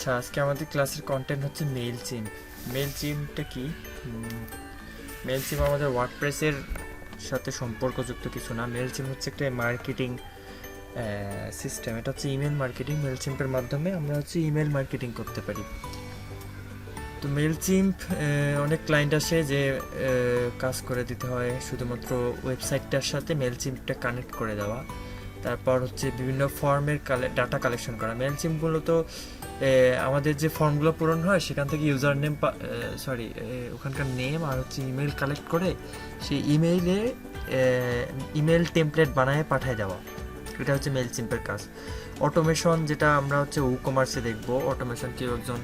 আচ্ছা, আজকে আমাদের ক্লাসের কন্টেন্ট হচ্ছে মেইলচিম্প। মেইলচিম্পটা কি? মেইলচিম্প আমাদের ওয়ার্ডপ্রেসের সাথে সম্পর্কযুক্ত কিছু না। মেইলচিম্প হচ্ছে একটা মার্কেটিং সিস্টেম। এটা হচ্ছে ইমেল মার্কেটিং। মেইলচিম্পের মাধ্যমে আমরা হচ্ছে ইমেল মার্কেটিং করতে পারি। তো মেইলচিম্প অনেক ক্লায়েন্ট আসে যে কাজ করে দিতে হয় শুধুমাত্র ওয়েবসাইটটার সাথে মেইলচিম্পটা কানেক্ট করে দেওয়া, তারপর হচ্ছে বিভিন্ন ফর্মের ডাটা কালেকশন করা। মেইলচিম্পগুলো তো আমাদের যে ফর্মগুলো পূরণ হয় সেখান থেকে ইউজার নেম ওখানকার নেম আর হচ্ছে ইমেল কালেক্ট করে সেই ইমেইলে ইমেল টেমপ্লেট বানায় পাঠিয়ে দেওয়া। এটা হচ্ছে মেইলচিম্পের কাজ। অটোমেশন, যেটা আমরা হচ্ছে কমার্সে দেখবো, অটোমেশন কেউ একজন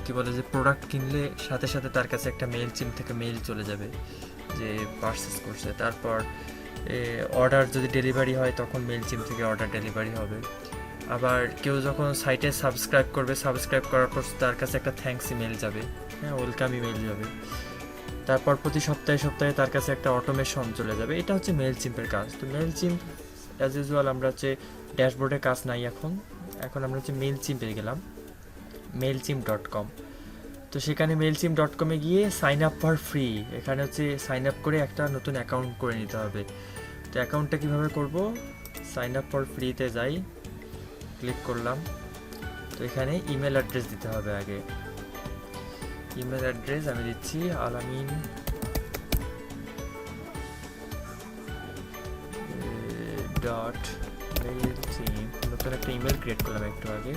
কি বলে যে প্রোডাক্ট কিনলে সাথে সাথে তার কাছে একটা মেইলচিম্প থেকে মেইল চলে যাবে যে পারচেস করছে। তারপর অর্ডার যদি ডেলিভারি হয় তখন মেইলচিম্প থেকে অর্ডার ডেলিভারি হবে। আবার কেউ যখন সাইটে সাবস্ক্রাইব করবে, সাবস্ক্রাইব করার পর তার কাছে একটা থ্যাঙ্কস ইমেল যাবে, হ্যাঁ, ওয়েলকাম ইমেল যাবে। তারপর প্রতি সপ্তাহে সপ্তাহে তার কাছে একটা অটোমেশন চলে যাবে। এটা হচ্ছে মেইলচিম্পের কাজ। তো মেইলচিম্প অ্যাজ ইউজুয়াল আমরা হচ্ছে ড্যাশবোর্ডে কাজ নাই এখন আমরা হচ্ছে মেইলচিম্পে গেলাম, mailchimp.com। তো সেখানে mailchimp.com-এ গিয়ে সাইন আপ ফর ফ্রি, এখানে হচ্ছে সাইন আপ করে একটা নতুন অ্যাকাউন্ট করে নিতে হবে। তো অ্যাকাউন্টটা কীভাবে করব? সাইন আপ ফর ফ্রিতে যাই, ক্লিক করলাম। তো এখানে ইমেল অ্যাড্রেস দিতে হবে আগে। ইমেল অ্যাড্রেস আমি দিচ্ছি আলামিন ডট মেইলচিম্প। নতুন একটা ইমেল ক্রিয়েট করলাম একটু আগে,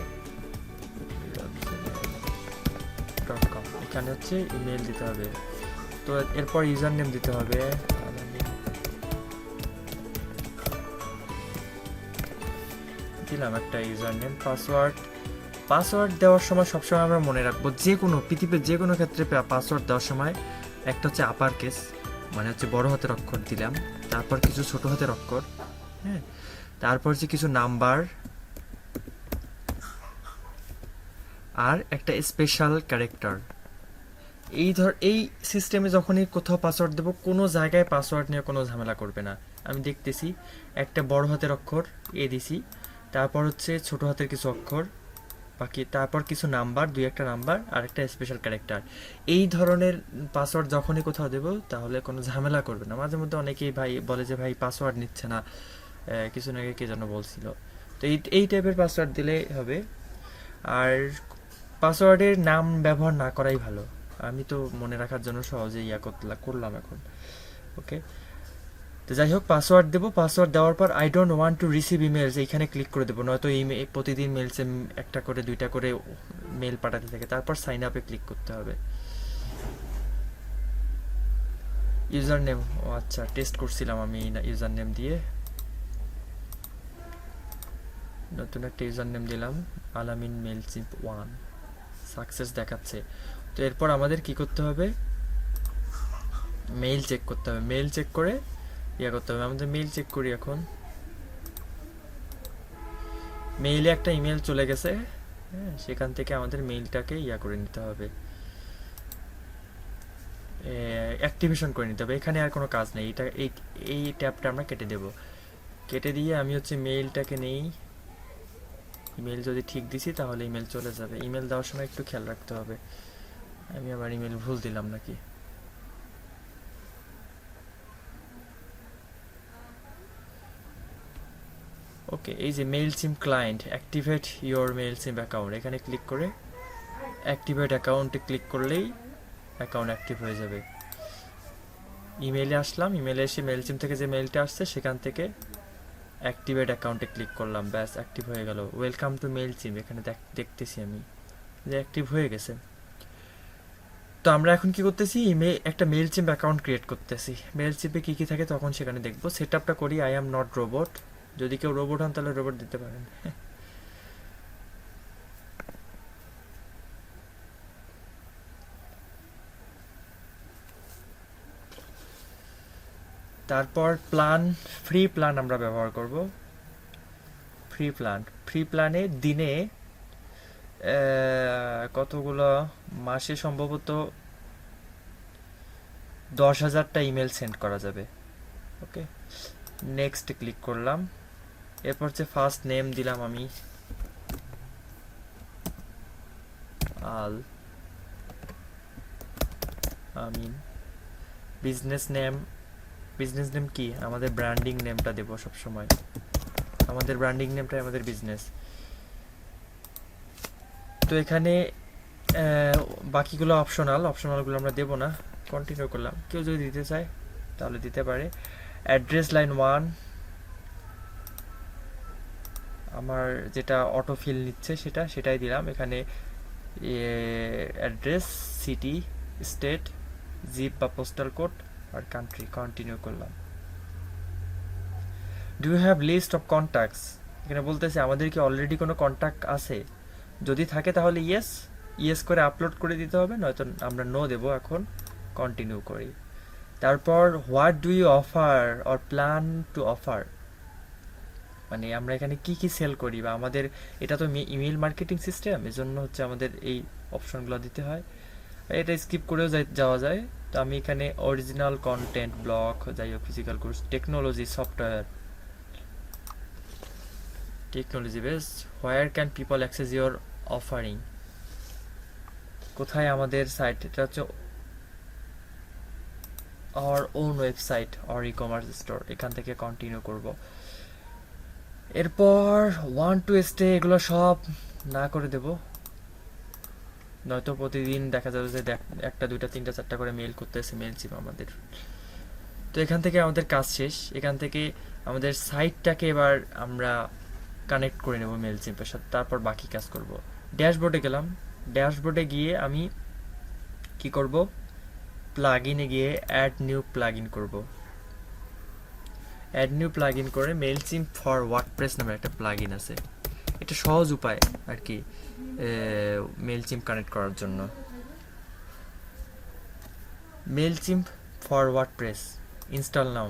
.com। এখানে হচ্ছে ইমেল দিতে হবে। তো এরপর ইউজার নেম দিতে হবে, দিলাম একটা ইউজার নেম। পাসওয়ার্ড দেওয়ার সময় সবসময় আমরা মনে রাখবো, যে কোনো পৃথিবীর যে কোনো ক্ষেত্রে পাসওয়ার্ড দেওয়ার সময় একটা হচ্ছে আপার কেস, মানে হচ্ছে বড় হাতের অক্ষর দিলাম, তারপর কিছু ছোট হাতের অক্ষর, হ্যাঁ, তারপর হচ্ছে কিছু নাম্বার আর একটা স্পেশাল ক্যারেক্টার। এই সিস্টেমে যখনই কোথাও পাসওয়ার্ড দেবো, কোনো জায়গায় পাসওয়ার্ড নিয়ে কোনো ঝামেলা করবে না। আমি দেখতেছি একটা বড় হাতের অক্ষর দিছি, তারপর হচ্ছে ছোট হাতের কিছু অক্ষর বাকি, তারপর কিছু নাম্বার, একটা নাম্বার আর একটা স্পেশাল ক্যারেক্টার। এই ধরনের পাসওয়ার্ড যখনই কোথাও দেবো তাহলে কোনো ঝামেলা করবে না। মাঝে মধ্যে অনেকেই বলে যে ভাই পাসওয়ার্ড নিচ্ছে না, কিছু আগে কে যেন বলছিল। তো এই টাইপের পাসওয়ার্ড দিলে হবে। আর পাসওয়ার্ডের নাম ব্যবহার না করাই ভালো। আমি তো মনে রাখার জন্য সহজে করলাম এখন। ওকে, তো যাই হোক, পাসওয়ার্ড দেবো। পাসওয়ার্ড দেওয়ার পর I don't want to receive emails এইখানে ক্লিক করে দেবো, নয়তো প্রতিদিন মেলসে একটা করে দুইটা করে মেল পাঠাতে থাকে। তারপর সাইন আপে ক্লিক করতে হবে। ইউজার নেম, ও আচ্ছা, টেস্ট করছিলাম আমি ইউজার নেম দিয়ে। নতুন একটা ইউজার নেম দিলাম, আলামিন মেইলচিম্প 1, সাকসেস দেখাচ্ছে। তো এরপর আমাদের কি করতে হবে? মেইল চেক করতে হবে। মেইল চেক করে করতে হবে। আমাদের মেইল চেক করি এখন। মেইলে একটা ইমেল চলে গেছে, হ্যাঁ, সেখান থেকে আমাদের মেইলটাকে করে নিতে হবে, অ্যাক্টিভেশন করে নিতে হবে। এখানে আর কোনো কাজ নেই, এই ট্যাবটা আমরা কেটে দেব। কেটে দিয়ে আমি হচ্ছে মেইলটাকে নেই। ইমেল যদি ঠিক দিছি তাহলে ইমেল চলে যাবে। ইমেল দেওয়ার সময় একটু খেয়াল রাখতে হবে আমি আবার ইমেল ভুল দিলাম নাকি। ওকে, এই যে মেইলচিম্প ক্লায়েন্ট, অ্যাক্টিভেট ইওর মেইলচিম্প অ্যাকাউন্ট, এখানে ক্লিক করে অ্যাক্টিভেট অ্যাকাউন্টে ক্লিক করলেই অ্যাকাউন্ট অ্যাক্টিভ হয়ে যাবে। ইমেইলে আসলাম, ইমেইলে এসে মেইলচিম্প থেকে যে মেইলটা আসছে সেখান থেকে অ্যাক্টিভেট অ্যাকাউন্টে ক্লিক করলাম, ব্যাস অ্যাক্টিভ হয়ে গেল। ওয়েলকাম টু মেইলচিম্প, এখানে দেখতেছি আমি যে অ্যাক্টিভ হয়ে গেছে। তো আমরা এখন কি করতেছি? একটা মেইলচিম্প অ্যাকাউন্ট ক্রিয়েট করতেছি। মেইলচিম্পে কি কি থাকে তখন সেখানে দেখবো। সেট আপটা করি। I am not robot. যদি কেউ রোবট হন তাহলে রোবট দিতে পারেন। তারপর ফ্রি প্ল্যান আমরা ব্যবহার করব। ফ্রি প্ল্যানে দিনে কতগুলো, মাসে সম্ভবত 10,000টা ইমেল সেন্ড করা যাবে। ওকে, নেক্সট ক্লিক করলাম। এরপর হচ্ছে ফার্স্ট নেম দিলাম আমি, আল আমিন। বিজনেস নেম কি? আমাদের ব্র্যান্ডিং নেমটা দেবো সবসময়। আমাদের ব্র্যান্ডিং নেমটাই আমাদের বিজনেস। তো এখানে বাকিগুলো অপশনালগুলো আমরা দেবো না, কন্টিনিউ করলাম। কেউ যদি দিতে চায় তাহলে দিতে পারে। অ্যাড্রেস লাইন 1 আমার যেটা অটো ফিল নিচ্ছে সেটাই দিলাম। এখানে অ্যাড্রেস, সিটি, স্টেট, জিপ বা পোস্টাল কোড আর কান্ট্রি, কন্টিনিউ করলাম। Do you have list of contacts? এখানে বলতেছে আমাদের কি অলরেডি কোনো কন্ট্যাক্ট আছে? যদি থাকে তাহলে ইয়েস করে আপলোড করে দিতে হবে, নয়তো আমরা নো দেবো। এখন কন্টিনিউ করি। তারপর what do you offer or plan to offer, মানে আমরা এখানে কি কি সেল করি, বা আমাদের এটা তো ইমেল মার্কেটিং সিস্টেম, এজন্য হচ্ছে আমাদের এই অপশনগুলো দিতে হয়। এটা স্কিপ করেও যাওয়া যায়। তো আমি এখানে অরিজিনাল কন্টেন্ট, ব্লগ, যাই হোক, physical course, technology, software, technology base, where can people access your offering, কোথায় আমাদের সাইট, এটা হচ্ছে our own website or e-commerce store, এখান থেকে কন্টিনিউ করব। এরপর ওয়ান টু স্টে এগুলো সব না করে দেব, নয়তো প্রতিদিন দেখা যাবে যে একটা দুইটা তিনটা চারটা করে মেল করতেছে মেলচিপ আমাদের। তো এখান থেকে আমাদের কাজ শেষ। এখান থেকে আমাদের সাইটটাকে এবার আমরা কানেক্ট করে নেব মেলচিপের সাথে, তারপর বাকি কাজ করব। ড্যাশবোর্ডে গেলাম। ড্যাশবোর্ডে গিয়ে আমি কি করব, প্লাগইনে গিয়ে অ্যাড নিউ প্লাগইন করব। অ্যাড নিউ প্লাগইন করে মেলচিপ ফর ওয়ার্ডপ্রেস নামের একটা প্লাগইন আছে। এটা সহজ উপায় আর কি মেলচিপ কানেক্ট করার জন্য। মেলচিপ ফর ওয়ার্ডপ্রেস ইনস্টল নাও।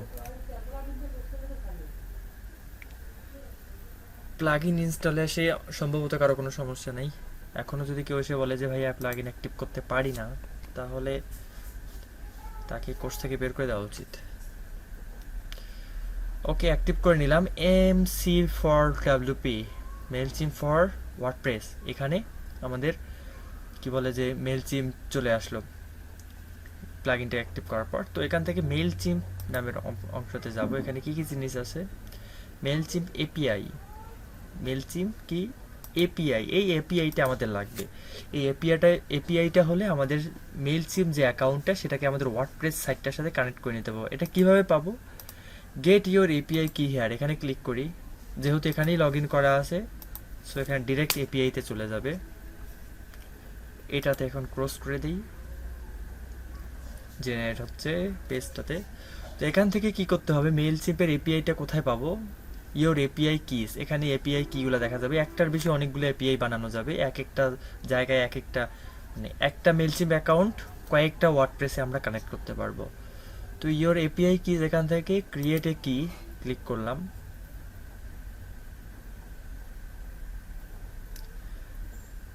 প্লাগইন ইনস্টলে সে সম্ভবত কারো কোনো সমস্যা নেই। এখনও যদি কেউ এসে বলে যে ভাইয়া প্লাগইন অ্যাক্টিভ করতে পারি না, তাহলে তাকে কোর্স থেকে বের করে দেওয়া উচিত। ওকে, অ্যাক্টিভ করে নিলাম। MC for WP, Mailchimp for WordPress. এখানে আমাদের কি বলে যে মেলচিপ চলে আসলো প্লাগইনটা অ্যাক্টিভ করার পর। তো এখান থেকে মেলচিপ নামের অংশতে যাব। এখানে কি কি জিনিস আছে, মেলচিপ এপিআই, মেলচিপ কি এপিআই, এই এপিআইটা আমাদের লাগবে। এই এপিআইটা হলে আমাদের মেলচিপ যে অ্যাকাউন্টটা সেটাকে আমাদের ওয়ার্ডপ্রেস সাইটটার সাথে কানেক্ট করে নিতে পারবো। এটা কিভাবে পাবো, গেট ইউর এপিআই কি হেয়ার, এখানে ক্লিক করি। যেহেতু এখানেই লগ ইন করা আছে, সো এখানে ডিরেক্ট এপিআইতে চলে যাবে। এটাতে এখন ক্রস করে দিই, জেনারেট হচ্ছে পেজটাতে। তো এখান থেকে কি করতে হবে, মেলচিপের এপিআইটা কোথায় পাবো, ইওর এপিআই কিস, এখানে এপিআই কিগুলো দেখা যাবে। একটার বেশি অনেকগুলো এপিআই বানানো যাবে, এক একটা জায়গায় এক একটা, মানে একটা মেলচিপ অ্যাকাউন্ট কয়েকটা ওয়ার্ডপ্রেসে আমরা কানেক্ট করতে পারবো। তো ইওর এপিআই কিস, এখান থেকে ক্রিয়েট এ কি ক্লিক করলাম।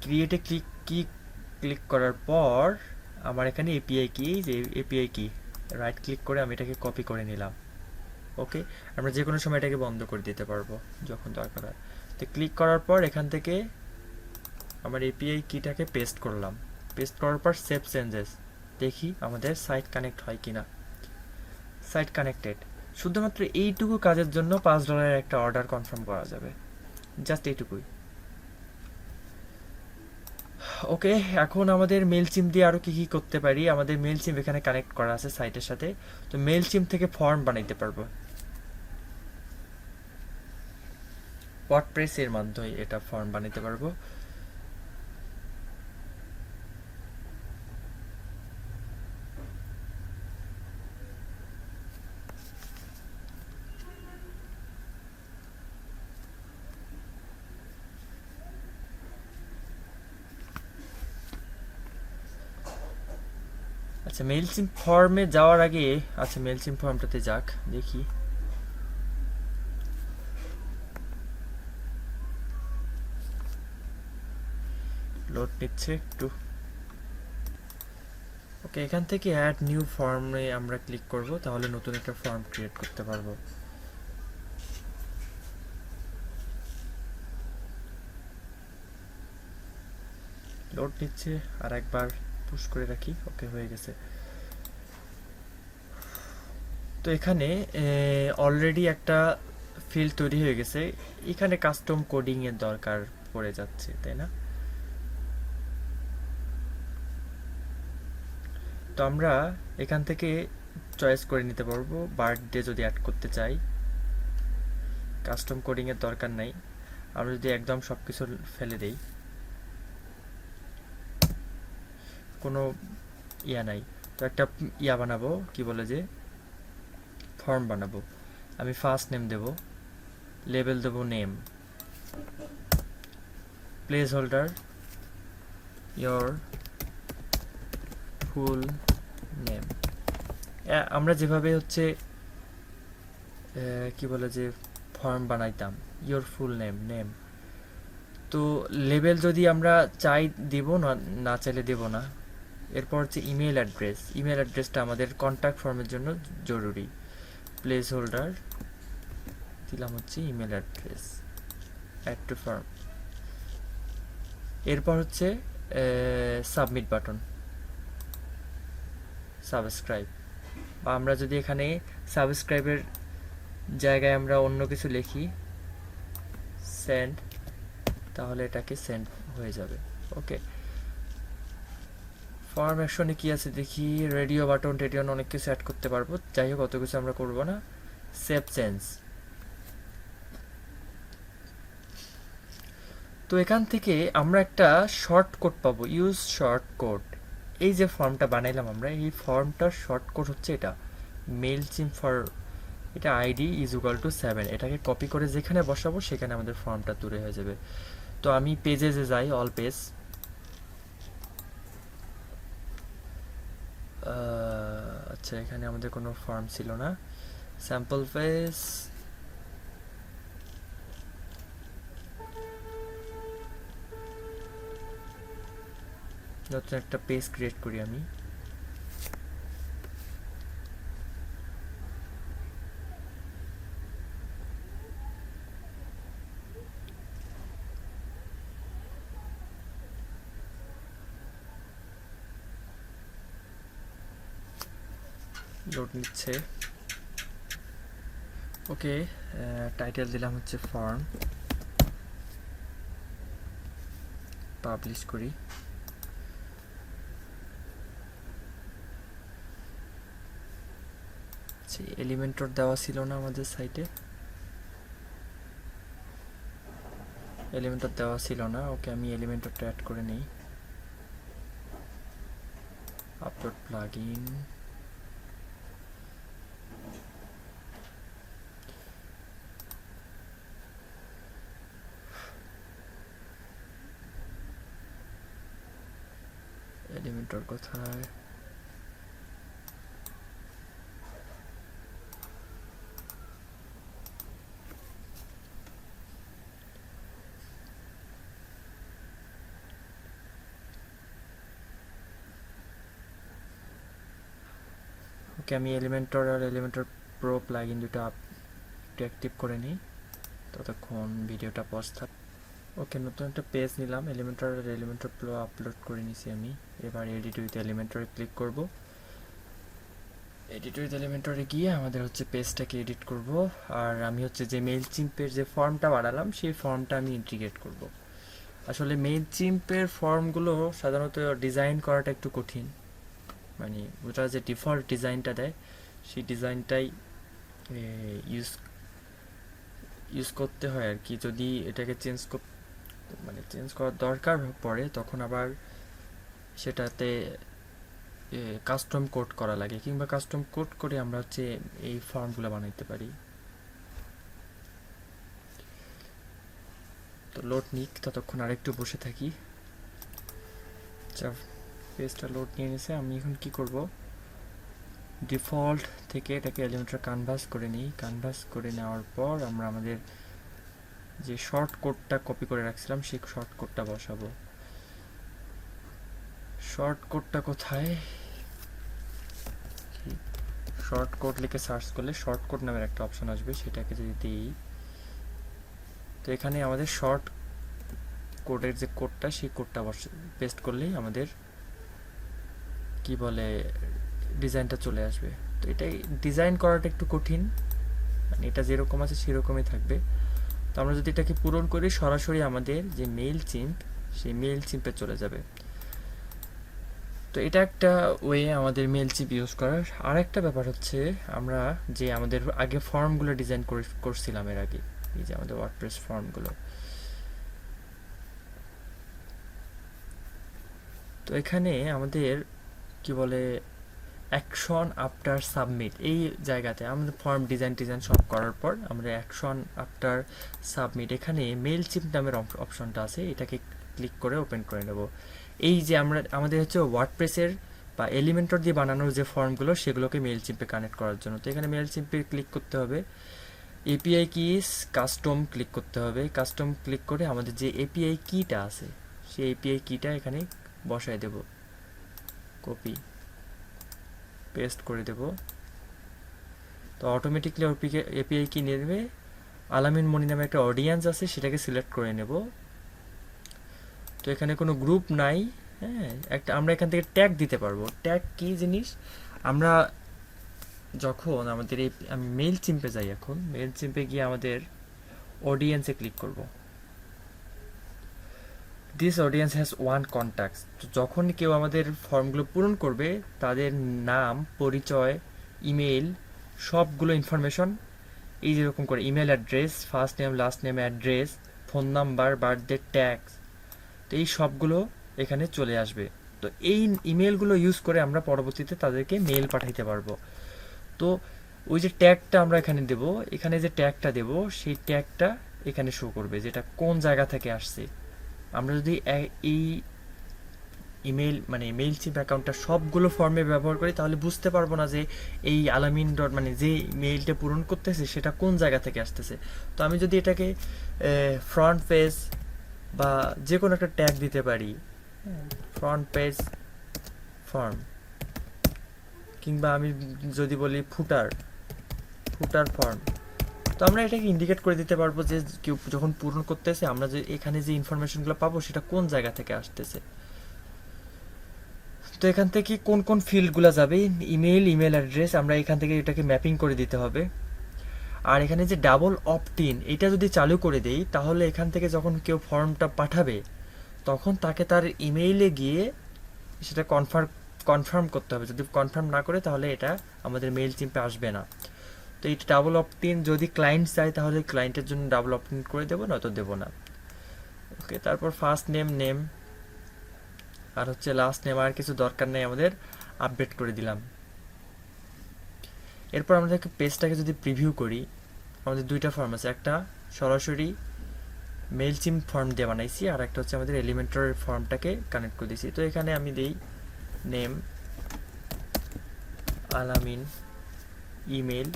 ক্রিয়েট এ ক্লিক করার পর আমার এখানে এপিআই কি, যে এপিআই কি, রাইট ক্লিক করে আমি এটাকে কপি করে নিলাম। ওকে, আমরা যে কোনো সময় এটাকে বন্ধ করে দিতে পারবো যখন দরকার হয়। তো ক্লিক করার পর এখান থেকে আমার এপিআই কিটাকে পেস্ট করলাম। পেস্ট করার পর সেভ চেঞ্জেস, দেখি আমাদের সাইট কানেক্ট হয় কিনা। Site connected. শুধুমাত্র এইটুকু কাজের জন্য $5 একটা অর্ডার কনফার্ম করা যাবে, জাস্ট এইটুকুই। ওকে, এখন আমাদের মেলচিপ দিয়ে আরও কি করতে পারি, আমাদের মেলচিপ এখানে কানেক্ট করা আছে সাইটের সাথে। তো মেলচিপ থেকে ফর্ম বানাইতে পারবো ওয়ার্ডপ্রেস এর মাধ্যমে, এটা ফর্ম বানাইতে পারবো। আচ্ছা, মেলচিপ ফর্মে যাওয়ার আগে, আচ্ছা মেলচিপ ফর্মটাতে যাক, দেখি। লোড নিচ্ছে একটু। ওকে, এখান থেকে অ্যাড নিউ ফর্মে আমরা ক্লিক করব, তাহলে নতুন একটা ফর্ম ক্রিয়েট করতে পারবো। লোড নিচ্ছে, আর একবার পুশ করে রাখি। ওকে, হয়ে গেছে। তো এখানে অলরেডি একটা ফিল্ড তৈরি হয়ে গেছে, এখানে কাস্টম কোডিং এর দরকার পড়ে যাচ্ছে, তাই না? তো আমরা এখান থেকে চয়েস করে নিতে পারবো বার্থডে যদি অ্যাড করতে চাই। কাস্টম কোডিং এর দরকার নাই, আমরা যদি একদম সবকিছু ফেলে দেই, কোনো ইয়া নাই। তো একটা ইয়া বানাবো, কি বলে যে ফর্ম বানাবো। আমি ফার্স্ট নেম দেব, লেবেল দেব name, place holder your full name. আমরা যেভাবে হচ্ছে কি বলে যে ফর্ম বানাইতাম, ইয়োর ফুল নেম নেম। তো লেবেল যদি আমরা চাই দেব, না চাইলে দেব না। এরপর হচ্ছে ইমেল অ্যাড্রেস, ইমেল অ্যাড্রেসটা আমাদের কন্ট্যাক্ট ফর্মের জন্য জরুরি। প্লেস হোল্ডার দিলাম হচ্ছে email address, add to form. এরপর হচ্ছে সাবমিট বাটন, সাবস্ক্রাইব। বা আমরা যদি এখানে সাবস্ক্রাইবের জায়গায় আমরা অন্য কিছু লিখি, সেন্ড, তাহলে এটাকে সেন্ড হয়ে যাবে। ওকে, ফর্ম অ্যাকশনে কি আছে দেখি। রেডিও বাটন, রেডিওন অনেক কিছু অ্যাড করতে পারবো। যাই হোক, অত কিছু আমরা করবো না। Save change. তো এখান থেকে আমরা একটা শর্ট কোড পাবো, ইউজ শর্ট কোড। এই যে ফর্মটা বানাইলাম আমরা, এই ফর্মটার শর্ট কোড হচ্ছে এটা, মেইলচিম্প ফর, এটা আইডি ইজ ইকুয়াল টু 7। এটাকে কপি করে যেখানে বসাবো সেখানে আমাদের ফর্মটা তৈরি হয়ে যাবে। তো আমি পেজে যে যাই, অল পেজ, আচ্ছা এখানে আমাদের কোনো ফর্ম ছিল না, স্যাম্পল পেজ। নতুন একটা পেজ ক্রিয়েট করি আমি। লোড নিচ্ছে। ওকে, টাইটেল দিলাম হচ্ছে ফর্ম, পাবলিশ করি। এলিমেন্টর দেওয়া ছিল না আমাদের সাইটে, এলিমেন্টর দেওয়া ছিল না। ওকে, আমি এলিমেন্টরটা অ্যাড করে নেই। আপলোড প্লাগইন, এলিমেন্টর কোথায়? ওকে, আমি এলিমেন্টর আর এলিমেন্টর প্রো প্লাগইন দুটো অ্যাক্টিভ করে নিই, ততক্ষণ ভিডিওটা পজ থাক। ওকে, নতুন একটা পেজ নিলাম, এলিমেন্টর আর এলিমেন্টর প্রো আপলোড করে নিছি আমি। এবার এডিট উইথ এলিমেন্টরে ক্লিক করব। এডিট উইথ এলিমেন্টরে গিয়ে আমাদের হচ্ছে পেজটাকে এডিট করব। আর আমি হচ্ছে যে মেইলচিম্পের যে ফর্মটা বানালাম সেই ফর্মটা আমি ইন্টিগ্রেট করব। আসলে মেইলচিম্পের ফর্মগুলো সাধারণত ডিজাইন করাটা একটু কঠিন, মানে ওটা যে ডিফল্ট ডিজাইনটা দেয় সেই ডিজাইনটাই ইউজ করতে হয় আর কি। যদি এটাকে চেঞ্জ করার দরকার পড়ে তখন আবার সেটাতে কাস্টম কোড করা লাগে, কিংবা কাস্টম কোড করে আমরা হচ্ছে এই ফর্মগুলো বানাইতে পারি। তো লোড নিক, ততক্ষণ আরেকটু বসে থাকি। আচ্ছা, পেজটা লোড নিয়ে নিয়েছে। আমি এখন কি করব, ডিফল্ট থেকে এটাকে এলিমেন্টর কানভাস করে নিই। কানভাস করে নেওয়ার পর আমরা আমাদের যে শর্ট কোডটা কপি করে রাখছিলাম সেই শর্ট কোডটা বসাবো। শর্ট কোডটা কোথায়? শর্ট কোড লিখে সার্চ করলে শর্ট কোড নামের একটা অপশন আসবে, সেটাকে যদি দিই, তো এখানে আমাদের শর্ট কোডের যে কোডটা, সেই কোডটা পেস্ট করলেই আমাদের কি বলে ডিজাইনটা চলে আসবে। তো এটাই ডিজাইন করাটা একটু কঠিন, মানে এটা যেরকম আছে সেরকমই থাকবে। তো আমরা যদি এটাকে পূরণ করি সরাসরি আমাদের যে মেইল চিম্প, সেই মেইল চিম্পে চলে যাবে। তো এটা একটা ওয়ে আমাদের মেইল চিম্প ইউজ করার। আর একটা ব্যাপার হচ্ছে, আমরা যে আমাদের আগে ফর্মগুলো ডিজাইন করছিলাম এর আগে, এই যে আমাদের ওয়ার্ডপ্রেস ফর্মগুলো, তো এখানে আমাদের কি বলে অ্যাকশন আফটার সাবমিট, এই জায়গাতে আমাদের ফর্ম ডিজাইন সব করার পর আমরা অ্যাকশন আফটার সাবমিট, এখানে মেইল চিম্প নামের অপশনটা আছে, এটাকে ক্লিক করে ওপেন করে নেব। এই যে আমাদের হচ্ছে ওয়ার্ডপ্রেসের বা এলিমেন্টর দিয়ে বানানোর যে ফর্মগুলো, সেগুলোকে মেইল চিম্পে কানেক্ট করার জন্য। তো এখানে মেইল চিম্পে ক্লিক করতে হবে, এপিআই কিস কাস্টম ক্লিক করতে হবে। কাস্টম ক্লিক করে আমাদের যে এপিআই কিটা আছে, সেই এপিআই কিটা এখানে বসায় দেব, কপি পেস্ট করে দেব। তো অটোমেটিকলি এপিআই কি নিয়ে নেবে, আলামিন মনি নামে একটা অডিয়েন্স আছে, সেটাকে সিলেক্ট করে নেব। তো এখানে কোনো গ্রুপ নাই, হ্যাঁ, আমরা এখান থেকে ট্যাগ দিতে পারবো। ট্যাগ কি জিনিস, আমরা যখন আমাদের আমি মেইল চিম্পে যাই, এখন মেইল চিম্পে গিয়ে আমাদের অডিয়েন্সে ক্লিক করব। This audience has one contact. তো যখন কেউ আমাদের ফর্মগুলো পূরণ করবে, তাদের নাম, পরিচয়, ইমেল, সবগুলো ইনফরমেশন, এই যেরকম করে email address, first name, last name, address, phone number, birthday, tax, তো এই সবগুলো এখানে চলে আসবে। তো এই ইমেলগুলো ইউজ করে আমরা পরবর্তীতে তাদেরকে মেল পাঠাইতে পারবো। তো ওই যে ট্যাগটা আমরা এখানে দেব, এখানে যে ট্যাগটা দেব, সেই ট্যাগটা এখানে শো করবে যেটা কোন জায়গা থেকে আসছে। আমরা যদি এই ইমেল মানে মেইল চিপ অ্যাকাউন্টটা সবগুলো ফর্মে ব্যবহার করি, তাহলে বুঝতে পারবো না যে এই আলামিন ডট মানে যে মেইলটা পূরণ করতেছে সেটা কোন জায়গা থেকে আসতেছে। তো আমি যদি এটাকে ফ্রন্ট পেজ বা যে কোনো একটা ট্যাগ দিতে পারি, ফ্রন্ট পেজ ফর্ম, কিংবা আমি যদি বলি ফুটার ফর্ম, তো আমরা এটাকে ইন্ডিকেট করে দিতে পারবো যে কেউ যখন পূরণ করতেছে, আমরা যে এখানে যে ইনফরমেশনগুলো পাবো সেটা কোন জায়গা থেকে আসতেছে। তো এখান থেকে কোন কোন ফিল্ডগুলো যাবে, ইমেল অ্যাড্রেস, আমরা এখান থেকে এটাকে ম্যাপিং করে দিতে হবে। আর এখানে যে ডাবল অপট ইন, এটা যদি চালু করে দেই, তাহলে এখান থেকে যখন কেউ ফর্মটা পাঠাবে, তখন তাকে তার ইমেইলে গিয়ে সেটা কনফার্ম করতে হবে। যদি কনফার্ম না করে, তাহলে এটা আমাদের মেইল চিম্পে আসবে না। তো এই ডাবল অপট ইন যদি ক্লায়েন্ট চায়, তাহলে ক্লায়েন্টের জন্য ডাবল অপট ইন করে দেবো, নয়তো দেবো না। ওকে, তারপর ফার্স্ট নেম আর হচ্ছে লাস্ট নেম, আর কিছু দরকার নেই, আমাদের আপডেট করে দিলাম। এরপর আমাদের পেজটাকে যদি প্রিভিউ করি, আমাদের দুইটা ফর্ম আছে, একটা সরাসরি মেইল চিম্প ফর্ম দিয়ে বানাইছি, আর একটা হচ্ছে আমাদের এলিমেন্টর ফর্মটাকে কানেক্ট করে দিয়েছি। তো এখানে আমি দিই নেম আলামিন, ইমেল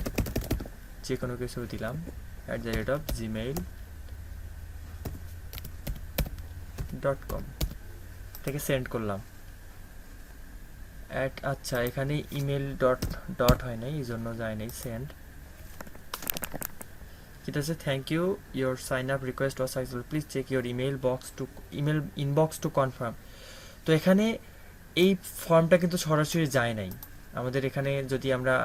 যে কোনো কিছু দিলাম @gmail.com, এটাকে সেন্ড করলাম। আচ্ছা, এখানে ইমেল ডট হয় নাই, এই জন্য যায় নাই সেন্ড। এটা আছে thank you your sign up request was successful, please check your email inbox to confirm. তো এখানে এই ফর্মটা কিন্তু সরাসরি যায় নাই আমাদের। এখানে যদি আমরা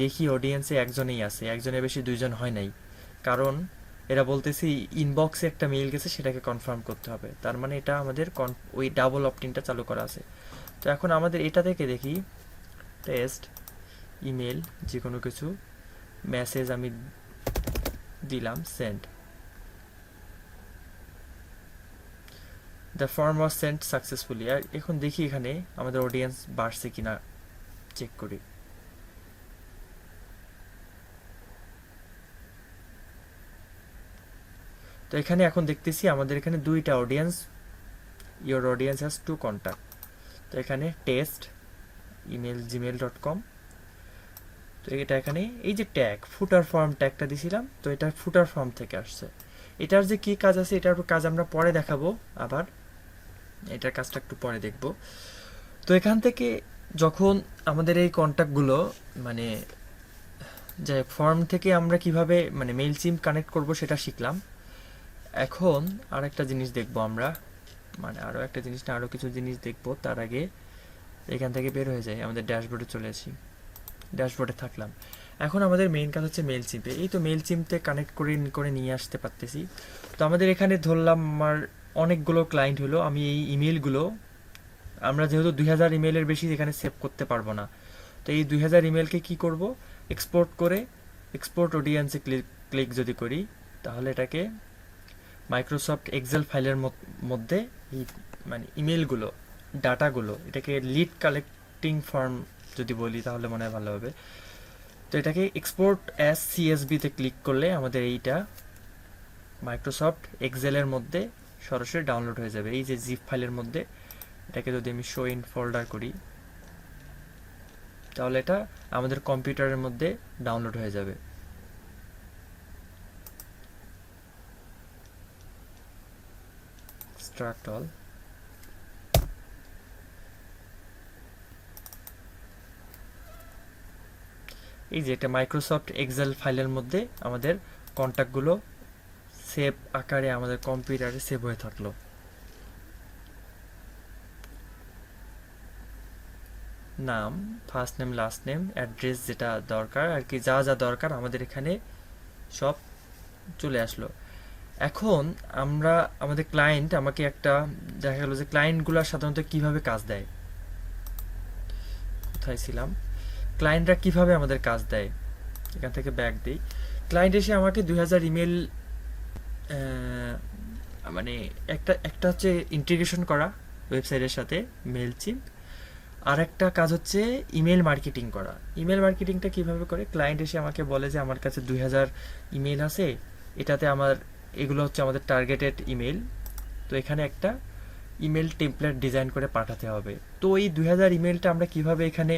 দেখি, অডিয়েন্সে একজনেই আছে, একজনের বেশি দুইজন হয় নাই, কারণ এরা বলতেছি ইনবক্সে একটা মেইল গেছে, সেটাকে কনফার্ম করতে হবে। তার মানে এটা আমাদের ওই ডাবল অপটিনটা চালু করা আছে। তো এখন আমাদের এটা থেকে দেখি, টেস্ট ইমেল যে কোনো কিছু, মেসেজ আমি দিলাম, send, the form was send successfully. আর এখন দেখি এখানে আমাদের অডিয়েন্স বাড়ছে কিনা, চেক করি। তো এখানে এখন দেখতেছি আমাদের এখানে দুইটা audience, your audience has 2 contact. তো এখানে টেস্ট gmail.com, তো এটা এখানে এই যে ট্যাগ ফুটার ফর্ম ট্যাগটা দিছিলাম, তো এটা ফুটার ফর্ম থেকে আসছে। এটার যে কি কাজ আছে, এটার কাজ আমরা পরে দেখাবো, আবার এটার কাজটা একটু পরে দেখব। তো এখান থেকে যখন আমাদের এই কন্ট্যাক্টগুলো মানে যে ফর্ম থেকে আমরা কিভাবে মানে মেইল চিম্প কানেক্ট করব সেটা শিখলাম। এখন আরেকটা জিনিস দেখব আমরা, মানে আরও একটা জিনিস না, আরও কিছু জিনিস দেখব। তার আগে এখান থেকে বের হয়ে যায়, আমাদের ড্যাশবোর্ডে চলে আসি। ড্যাশবোর্ডে থাকলাম। এখন আমাদের মেইন কাজ হচ্ছে মেল চিপে। এই তো মেল চিপতে কানেক্ট করে করে নিয়ে আসতে পারতেছি। তো আমাদের এখানে ধরলাম আমার অনেকগুলো ক্লায়েন্ট হলো। আমি এই ইমেলগুলো, আমরা যেহেতু 2000 ইমেলের বেশি এখানে সেভ করতে পারবো না, তো এই 2000 ইমেলকে কি করব, এক্সপোর্ট করে এক্সপোর্ট অডিয়েন্সে ক্লিক যদি করি, তাহলে এটাকে মাইক্রোসফট এক্সেল ফাইলের মধ্যে এই মানে ইমেলগুলো, ডাটাগুলো, এটাকে লিড কালেক্টিং ফর্ম যদি বলি তাহলে মনে হয় ভালো হবে। তো এটাকে এক্সপোর্ট অ্যাজ সিএসবিতে ক্লিক করলে আমাদের এইটা মাইক্রোসফট এক্সেলের মধ্যে সরাসরি ডাউনলোড হয়ে যাবে। এই যে জিপ ফাইলের মধ্যে এটাকে যদি আমি শো ইন ফোল্ডার করি, তাহলে এটা আমাদের কম্পিউটারের মধ্যে ডাউনলোড হয়ে যাবে। Extract all. এই যে এটা মাইক্রোসফট এক্সেল ফাইলের মধ্যে আমাদের কন্ট্যাক্টগুলো সেভ আকারে আমাদের কম্পিউটারে সেভ হয়ে থাকলো। নাম, first name, last name, address, যেটা দরকার আর কি, যা যা দরকার আমাদের এখানে সব চলে আসলো। এখন আমরা আমাদের ক্লায়েন্ট আমাকে একটা, দেখা গেল যে ক্লায়েন্টগুলো সাধারণত কিভাবে কাজ দেয়, কোথায় ছিলাম, ক্লায়েন্টরা কিভাবে আমাদের কাজ দেয়, এখান থেকে ব্যাক দিই। ক্লায়েন্ট এসে আমাকে 2000 ইমেল, মানে একটা একটা হচ্ছে ইন্টিগ্রেশন করা ওয়েবসাইটের সাথে মেইলচিম্প, আর একটা কাজ হচ্ছে ইমেল মার্কেটিং করা। ইমেল মার্কেটিংটা কিভাবে করে, ক্লায়েন্ট এসে আমাকে বলে যে আমার কাছে 2000 ইমেল আছে, এটাতে আমার এগুলো হচ্ছে আমাদের টার্গেটেড ইমেল, তো এখানে একটা ইমেল টেমপ্লেট ডিজাইন করে পাঠাতে হবে। তো এই 2000 ইমেলটা আমরা কিভাবে এখানে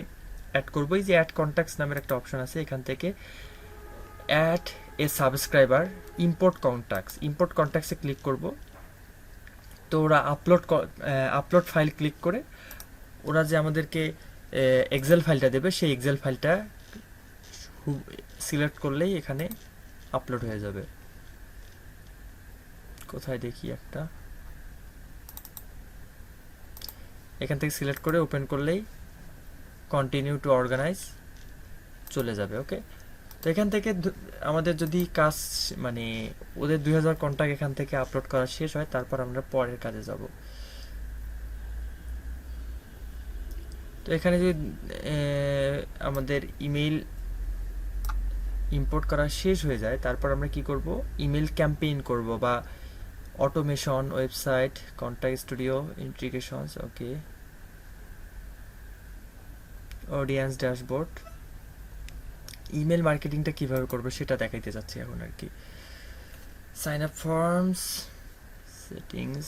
অ্যাড করবো, এই যে অ্যাড কন্ট্যাক্টস নামের একটা অপশন আছে, এখান থেকে অ্যাড এ সাবস্ক্রাইবার, ইম্পোর্ট কন্ট্যাক্টসে ক্লিক করব। তো ওরা আপলোড ফাইল ক্লিক করে ওরা যে আমাদেরকে এক্সেল ফাইলটা দেবে, সেই এক্সেল ফাইলটা সিলেক্ট করলেই এখানে আপলোড হয়ে যাবে। কোথায় দেখি একটা, এখান থেকে সিলেক্ট করে ওপেন করলেই কন্টিনিউ টু অর্গানাইজ চলে যাবে। ওকে, তো এখান থেকে আমাদের যদি কাজ, মানে ওদের 2000 কন্ট্যাক্ট এখান থেকে আপলোড করা শেষ হয়, তারপর আমরা পরের কাজে যাব। তো এখানে যদি আমাদের ইমেল ইম্পোর্ট করা শেষ হয়ে যায়, তারপর আমরা কি করব, ইমেল ক্যাম্পেইন করব বা automation, website, contact studio, integrations, okay, audience dashboard. Email মার্কেটিংটা কিভাবে করবো সেটা দেখাইতে যাচ্ছি এখন আর কি। Sign up forms, settings,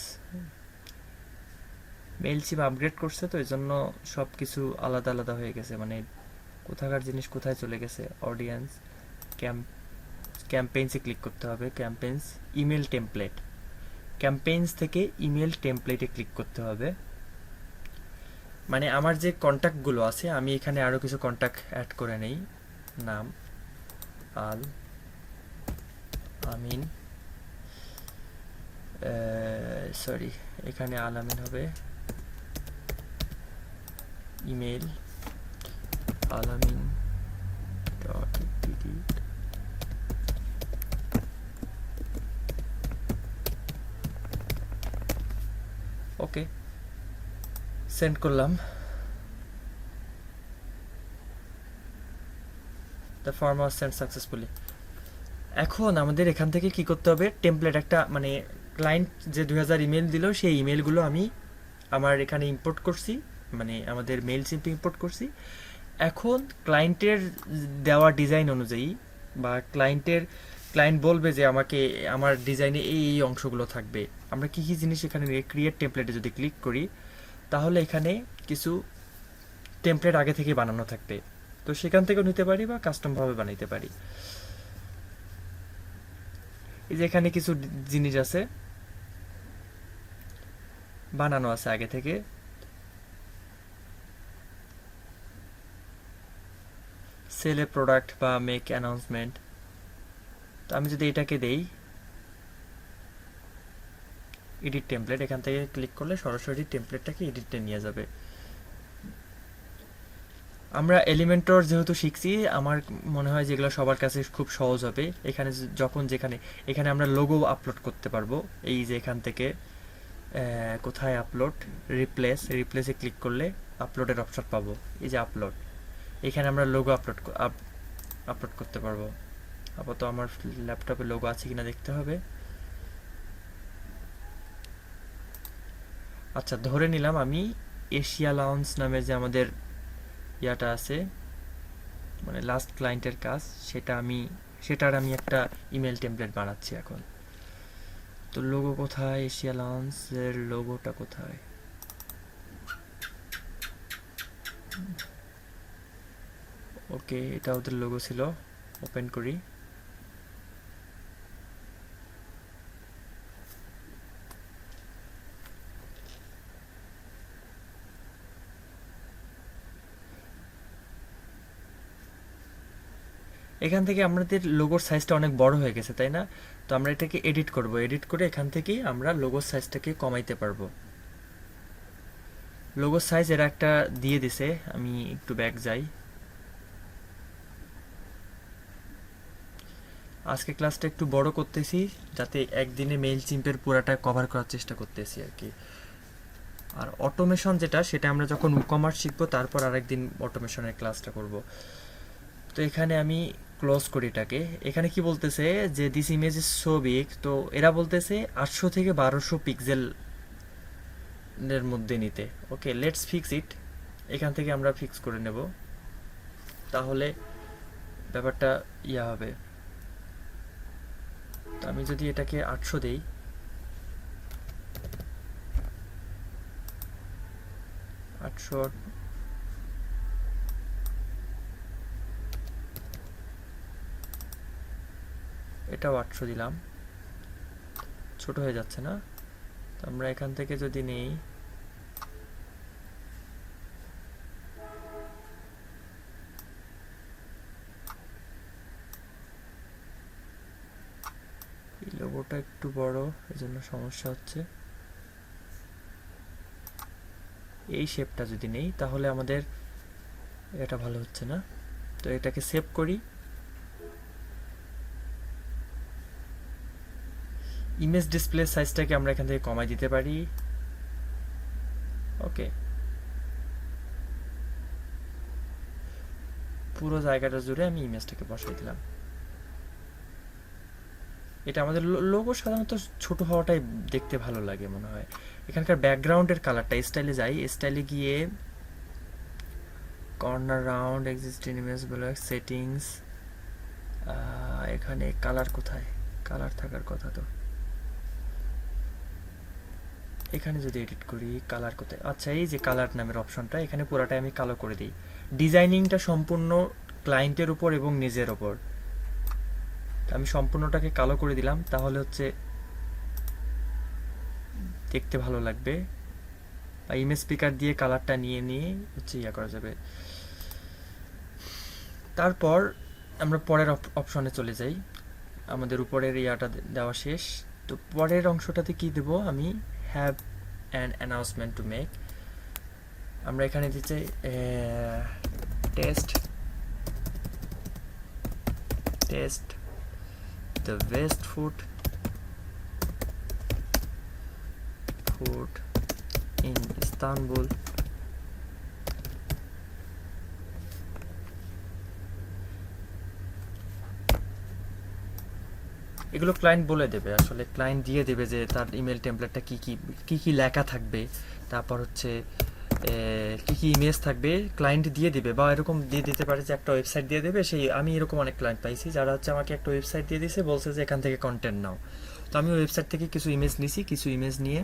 Mailchimp upgrade করছে তো এই জন্য সব কিছু আলাদা আলাদা হয়ে গেছে, মানে কোথাকার জিনিস কোথায় চলে গেছে। অডিয়েন্স, ক্যাম্পেইনসে ক্লিক করতে হবে, ক্যাম্পেইনস, ইমেল টেমপ্লেট, ক্যাম্পেইনস থেকে ইমেল টেমপ্লেটে ক্লিক করতে হবে। মানে আমার যে কন্ট্যাক্টগুলো আছে, আমি এখানে আরও কিছু কন্ট্যাক্ট অ্যাড করে নেই। নাম আল আমিন, সরি এখানে আল আমিন হবে। ইমেল আলামিন ডট ডিডি, ওকে, সেন্ড করলাম। The form was send successfully. এখন আমাদের এখান থেকে কি করতে হবে, টেমপ্লেট একটা, মানে ক্লায়েন্ট যে 2000 ইমেল দিল, সেই ইমেলগুলো আমি আমার এখানে ইম্পোর্ট করছি, মানে আমাদের মেইল চিম্পে ইম্পোর্ট করছি। এখন ক্লায়েন্টের দেওয়া ডিজাইন অনুযায়ী, বা ক্লায়েন্ট বলবে যে আমাকে আমার ডিজাইনে এই এই অংশগুলো থাকবে, আমরা কী কী জিনিস এখানে ক্রিয়েট টেমপ্লেটে যদি ক্লিক করি, তাহলে এখানে কিছু টেমপ্লেট আগে থেকে বানানো থাকবে, তো সেখান থেকেও নিতে পারি বা কাস্টমভাবে বানাইতে পারি। এই যে এখানে কিছু জিনিস আছে বানানো আছে আগে থেকে, সেল এ প্রোডাক্ট বা মেক অ্যানাউন্সমেন্ট। তো আমি যদি এটাকে দেই, এডিট টেমপ্লেট, এখান থেকে ক্লিক করলে সরাসরি টেমপ্লেটটাকে এডিটে নিয়ে যাবে। আমরা এলিমেন্টর যেহেতু শিখছি, আমার মনে হয় যেগুলো সবার কাছে খুব সহজ হবে। এখানে এখানে আমরা লোগো আপলোড করতে পারবো। এই যে এখান থেকে কোথায় আপলোড, রিপ্লেসে ক্লিক করলে আপলোডের অপশন পাবো। এই যে আপলোড, এখানে আমরা লোগো আপলোড করতে পারবো। আপাতত আমার ল্যাপটপে লোগো আছে কিনা দেখতে হবে। আচ্ছা, ধরে নিলাম আমি এশিয়া লাউঞ্জ নামে যে আমাদের ইয়াটা আছে, মানে লাস্ট ক্লায়েন্টের কাজ, সেটার আমি একটা ইমেল টেমপ্লেট বানাচ্ছি এখন। তো লোগো কোথায়, এশিয়া লাউঞ্জের লোগোটা কোথায়? ওকে, এটা ওদের লোগো ছিল। ওপেন করি। এখান থেকে আমাদের লোগোর সাইজটা অনেক বড় হয়ে গেছে, তাই না? তো আমরা এটাকে এডিট করব। এডিট করে এখান থেকেই আমরা লোগোর সাইজটাকে কমাইতে পারবো। লোগোর সাইজ এরা একটা দিয়ে দিছে, আমি একটু ব্যাক যাই। আজকে ক্লাসটা একটু বড় করতেছি, যাতে একদিনে মেইল চিম্পের পুরাটা কভার করার চেষ্টা করতেছি আর কি। আর অটোমেশন সেটা আমরা যখন ই-কমার্স শিখবো, তারপর আরেকদিন অটোমেশনের ক্লাসটা করব। তো এখানে আমি ক্লোজ করি এটাকে। এখানে কি বলতেছে যে this image is so big, তো এরা বলতেছে 800 থেকে 1200 পিক্সেল এর মধ্যে নিতে। ওকে, লেটস ফিক্স ইট। এখান থেকে আমরা ফিক্স করে নেব, তাহলে ব্যাপারটা ইয়া হবে। তো আমি যদি এটাকে 800 দেই, এটাও 800 দিলাম, ছোট হয়ে যাচ্ছে না? তো আমরা এখান থেকে যদি নেই, এই লোগোটা একটু বড়, এজন্য সমস্যা হচ্ছে। এই শেপটা যদি নেই, তাহলে আমাদের এটা ভালো হচ্ছে না। তো এটাকে সেভ করি। ইমেজ ডিসপ্লে সাইজটাকে আমরা এখান থেকে কমাই দিতে পারি। ওকে, পুরো জায়গাটা জুড়ে আমি ইমেজটাকে বসাই দিলাম। এটা আমাদের লোগো সাধারণত ছোট হওয়াটাই দেখতে ভালো লাগে মনে হয়। এখানকার ব্যাকগ্রাউন্ডের কালারটা, স্টাইলে যাই, স্টাইলে গিয়ে corner round, existing image block, settings, এখানে কালার কোথায়? কালার থাকার কথা তো। এখানে যদি এডিট করি, কালার কোথায়? আচ্ছা, এই যে কালার নামের অপশনটা, এখানে পুরাটাই আমি কালো করে দিই। ডিজাইনিংটা সম্পূর্ণ ক্লায়েন্টের উপর এবং নিজের ওপর। আমি সম্পূর্ণটাকে কালো করে দিলাম, তাহলে হচ্ছে দেখতে ভালো লাগবে। বা ইমেজ পিকার দিয়ে কালারটা নিয়ে হচ্ছে ইয়া করা যাবে। তারপর আমরা পরের অপশনে চলে যাই। আমাদের উপরের ইয়াটা দেওয়া শেষ। তো পরের অংশটাতে কি দেব আমি? Have an announcement to make. আমরা এখানে দিতে test the best food in Istanbul. এগুলো ক্লায়েন্ট বলে দেবে, আসলে ক্লায়েন্ট দিয়ে দেবে যে তার ইমেল টেমপ্লেটটা কি লেখা থাকবে, তারপর হচ্ছে কি ইমেজ থাকবে, ক্লায়েন্ট দিয়ে দিবে। বা এরকম দিয়ে দিতে পারে যে একটা ওয়েবসাইট দিয়ে দেবে। আমি এরকম অনেক ক্লায়েন্ট পাইছি যারা হচ্ছে আমাকে একটা ওয়েবসাইট দিয়ে দিয়েছে, বলছে যে এখান থেকে কন্টেন্ট নাও। তো আমি ওয়েবসাইট থেকে কিছু ইমেজ নিছি, কিছু ইমেজ নিয়ে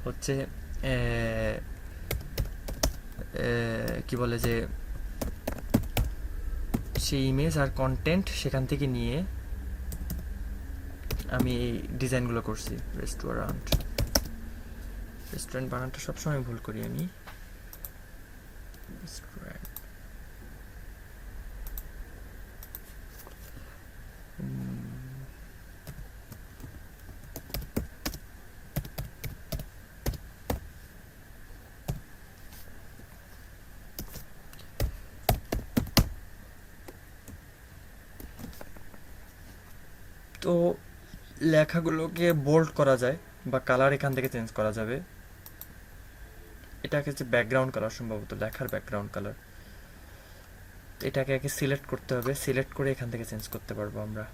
হচ্ছে কি বলে যে সেই ইমেজ আর কন্টেন্ট সেখান থেকে নিয়ে আমি এই ডিজাইনগুলো করছি। রেস্টুরেন্ট বানানটা সবসময় ভুল করি আমি। রেস্টুরেন্ট, তো লেখাগুলোকে বোল্ড করা যায় বা কালার এখান থেকে চেঞ্জ করা যাবে। এটাকে হচ্ছে ব্যাকগ্রাউন্ড কালার, সম্ভবত লেখার ব্যাকগ্রাউন্ড কালার। এটাকে আগে সিলেক্ট করতে হবে, সিলেক্ট করে এখান থেকে চেঞ্জ করতে পারবো আমরা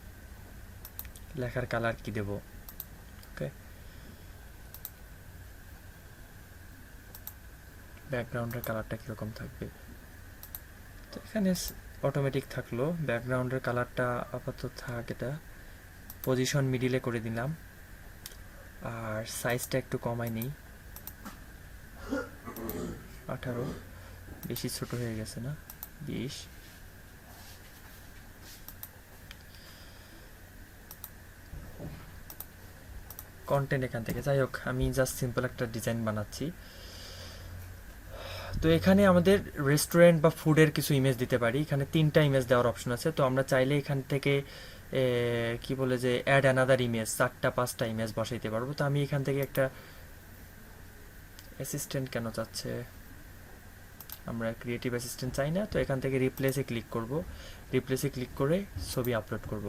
লেখার কালার কি দেব। ওকে, ব্যাকগ্রাউন্ডের কালারটা কীরকম থাকবে, তো এখানে অটোমেটিক থাকলো। ব্যাকগ্রাউন্ডের কালারটা আপাতত থাক, এটা পজিশন মিডিলে করে দিলাম। আর সাইজটা একটু কমাই নেই, 18, বেশি ছোট হয়ে গেছে না, 20। কন্টেন্ট এখান থেকে, যাই হোক আমি জাস্ট সিম্পল একটা ডিজাইন বানাচ্ছি। তো এখানে আমাদের রেস্টুরেন্ট বা ফুডের কিছু ইমেজ দিতে পারি। এখানে 3টা ইমেজ দেওয়ার অপশন আছে। তো আমরা চাইলে এখান থেকে কি বলে যে অ্যাড অ্যানাদার ইমেজ, 4টা 5টা ইমেজ বসাইতে পারবো। তো আমি এখান থেকে একটা অ্যাসিস্ট্যান্ট কেন চাচ্ছে, আমরা ক্রিয়েটিভ অ্যাসিস্ট্যান্ট চাই না। তো এখান থেকে রিপ্লেসে ক্লিক করব, রিপ্লেসে ক্লিক করে ছবি আপলোড করব।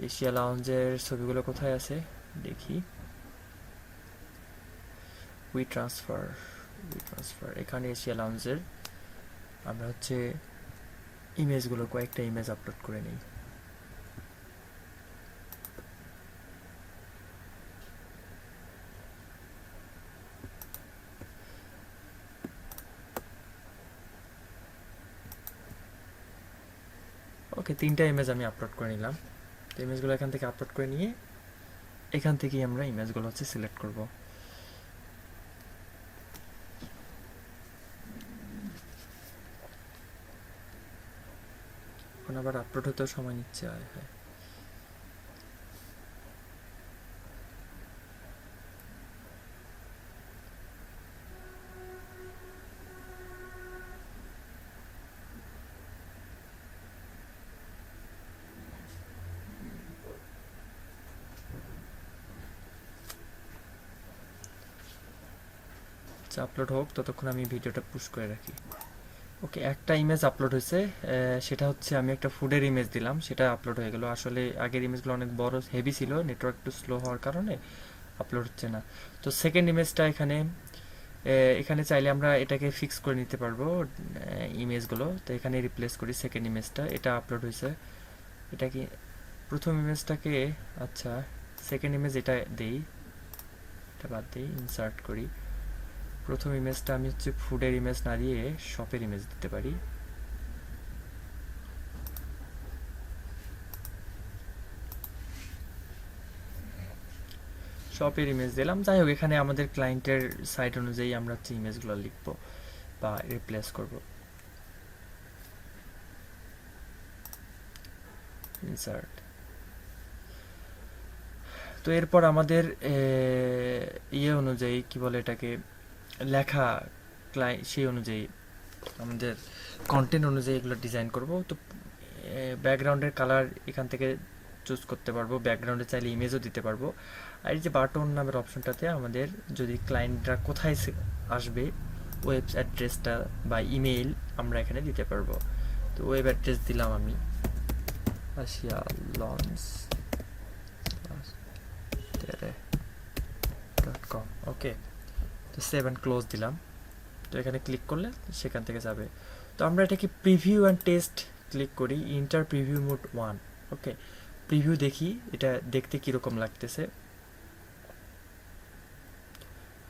এশিয়া লাউঞ্জের ছবিগুলো কোথায় আছে দেখি। উই ট্রান্সফার, এখানে এশিয়া লাউঞ্জের আমরা হচ্ছে ইমেজগুলো, কয়েকটা ইমেজ আপলোড করে নিই। ওকে, 3টা ইমেজ আমি আপলোড করে নিলাম। তো ইমেজগুলো এখান থেকে আপলোড করে নিয়ে এখান থেকেই আমরা ইমেজগুলো হচ্ছে সিলেক্ট করব। এখন আবার আপলোড হতেও সময় নিচ্ছে। হ্যাঁ, আপলোড হোক, ততক্ষণ আমি ভিডিওটা পুশ করে রাখি। ওকে, একটা ইমেজ আপলোড হয়েছে, সেটা হচ্ছে আমি একটা ফুডের ইমেজ দিলাম, সেটা আপলোড হয়ে গেল। আসলে আগের ইমেজগুলো অনেক বড় হেভি ছিল, নেটওয়ার্ক একটু স্লো হওয়ার কারণে আপলোড হচ্ছে না। তো সেকেন্ড ইমেজটা এখানে চাইলে আমরা এটাকে ফিক্স করে নিতে পারবো ইমেজগুলো। তো এখানে রিপ্লেস করি সেকেন্ড ইমেজটা, এটা আপলোড হয়েছে। এটা কি প্রথম ইমেজটাকে, আচ্ছা সেকেন্ড ইমেজ এটা দেই, এটা বাদ দিই, ইনসার্ট করি। প্রথম ইমেজটা আমি হচ্ছে ফুডের ইমেজ না দিয়ে শপের ইমেজ দিতে পারি। শপের ইমেজ দিলাম। যাই হোক, এখানে আমাদের ক্লায়েন্টের সাইট অনুযায়ী আমরা হচ্ছে ইমেজগুলো লিখবো বা রিপ্লেস করব। ইনসার্ট। তো এরপর আমাদের ইয়ে অনুযায়ী কি বলে এটাকে, লেখা সেই অনুযায়ী আমাদের কন্টেন্ট অনুযায়ী এগুলো ডিজাইন করব। তো ব্যাকগ্রাউন্ডের কালার এখান থেকে চুজ করতে পারবো, ব্যাকগ্রাউন্ডে চাইলে ইমেজও দিতে পারবো। আর এই যে বাটন নামের অপশনটাতে আমাদের যদি ক্লায়েন্টরা কোথায় আসবে, ওয়েব অ্যাড্রেসটা বা ইমেইল আমরা এখানে দিতে পারবো। তো ওয়েব অ্যাড্রেস দিলাম আমি এশিয়া লঞ্চ .com। ওকে, তো সেভ অ্যান্ড ক্লোজ দিলাম। তো এখানে ক্লিক করলে সেখান থেকে যাবে। তো আমরা এটাকে প্রিভিউ অ্যান্ড টেস্ট ক্লিক করি, ইন্টার প্রিভিউ মোড 1। ওকে, প্রিভিউ দেখি এটা দেখতে কীরকম লাগতেছে।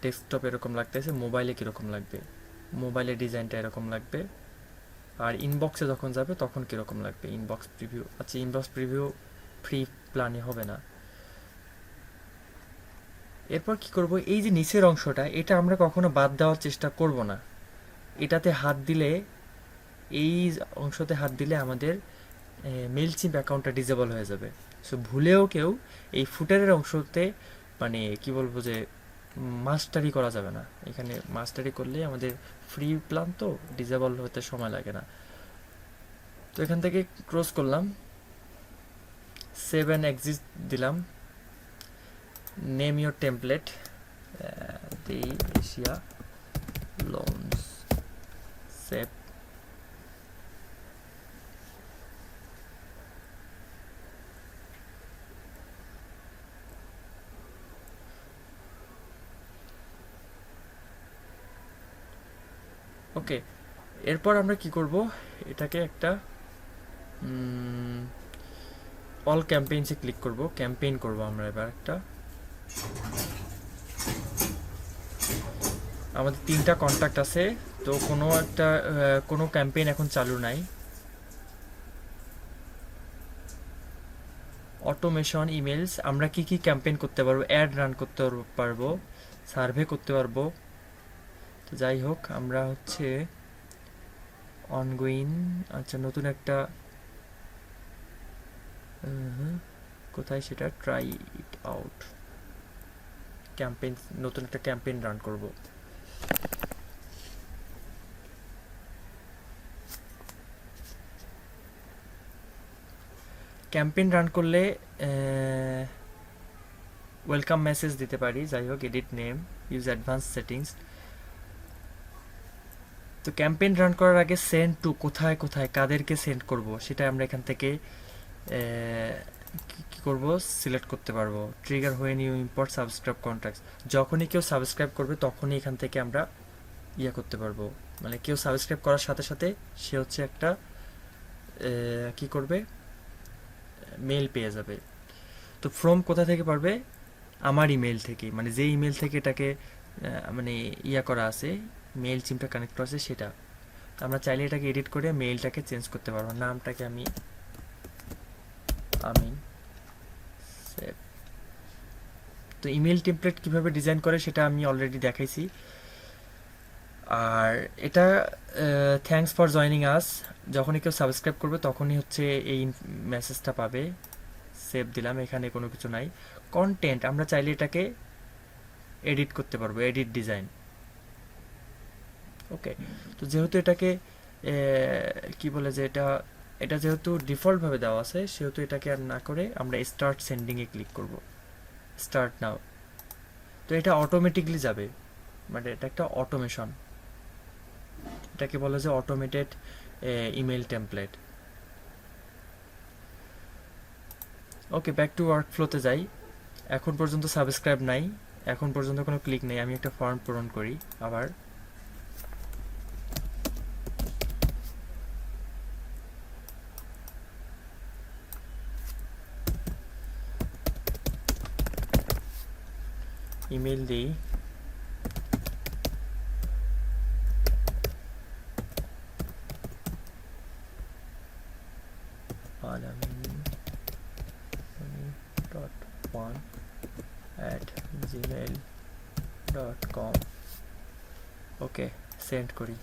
ডেস্কটপ এরকম লাগতেছে, মোবাইলে কীরকম লাগবে, মোবাইলে ডিজাইনটা এরকম লাগবে। আর ইনবক্সে যখন যাবে তখন কীরকম লাগবে, ইনবক্স প্রিভিউ। আচ্ছা, ইনবক্স প্রিভিউ ফ্রি প্ল্যানে হবে না। এরপর কি করব, এই যে নিচের অংশটা, এটা আমরা কখনো বাদ দেওয়ার চেষ্টা করব না। এটাতে হাত দিলে, এই অংশতে হাত দিলে আমাদের মেইলচিম্প অ্যাকাউন্টটা ডিসেবল হয়ে যাবে। সো ভুলেও কেউ এই ফুটারের অংশতে মানে কি বলবো যে মাস্টারি করা যাবে না। এখানে মাস্টারি করলে আমাদের ফ্রি প্ল্যান তো ডিসেবল হতে সময় লাগে না। তো এখান থেকে ক্রস করলাম, সেভ অ্যান্ড এক্সিট দিলাম, name your template, the Asia launch, save. Okay, এরপর আমরা কি করব, এটাকে একটা অল ক্যাম্পেইনসে ক্লিক করব, ক্যাম্পেইন করব আমরা এবার একটা। আমাদের 3টা কন্ট্যাক্ট আছে, তো কোনো ক্যাম্পেইন এখন চালু নাই। অটোমেশন ইমেলস, আমরা কি কি ক্যাম্পেইন করতে পারবো, অ্যাড রান করতে পারবো, সার্ভে করতে পারবো। তো যাই হোক, আমরা হচ্ছে অনগোয়িং, আচ্ছা নতুন একটা কোথায় সেটা, ট্রাই ইট আউট ক্যাম্পেইন, নতুন একটা ক্যাম্পেইন রান করব। ক্যাম্পেইন রান করলে ওয়েলকাম মেসেজ দিতে পারি। যাই হোক, edit name, use advance settings. তো ক্যাম্পেইন রান করার আগে সেন্ড টু, কোথায় কোথায় কাদেরকে সেন্ড করব সেটা আমরা এখান থেকে কি করব, সিলেক্ট করতে পারবো। Trigger when you import subscribe contacts, যখনই কেউ সাবস্ক্রাইব করবে তখনই এখান থেকে আমরা করতে পারবো। মানে কেউ সাবস্ক্রাইব করার সাথে সাথে সে হচ্ছে একটা কি করবে, মেল পেয়ে যাবে। তো ফ্রম কোথা থেকে পারবে, আমার ইমেল থেকে, মানে যে ইমেল থেকে এটাকে মানে করা আছে, মেল চিমটা কানেক্ট করা আছে সেটা। আমরা চাইলে এটাকে এডিট করে মেইলটাকে চেঞ্জ করতে পারবো। নামটাকে আমি আমিন সেভ। তো ইমেল টেমপ্লেট কিভাবে ডিজাইন করে সেটা আমি অলরেডি দেখাইছি। আর এটা থ্যাঙ্কস ফর জয়নিং আস, যখনই কেউ সাবস্ক্রাইব করবে তখনই হচ্ছে এই মেসেজটা পাবে। সেভ দিলাম, এখানে কোনো কিছু নাই। কন্টেন্ট, আমরা চাইলে এটাকে এডিট করতে পারবো, এডিট ডিজাইন। ওকে, তো যেহেতু এটাকে কি বলে যে এটা যেহেতু ডিফল্টভাবে দেওয়া আছে, সেহেতু এটাকে আর না করে আমরা স্টার্ট সেন্ডিংয়ে ক্লিক করব, স্টার্ট নাও। তো এটা অটোমেটিকলি যাবে, মানে এটা একটা অটোমেশন, এটাকে বলে যে automated email template. Okay, back to ওয়ার্ক ফ্লোতে যাই। এখন পর্যন্ত সাবস্ক্রাইব নাই, এখন পর্যন্ত কোনো ক্লিক নেই। আমি একটা ফর্ম পূরণ করি আবার। ইমেল দিই, alamin.1@gmail.com। ওকে, সেন্ড করি।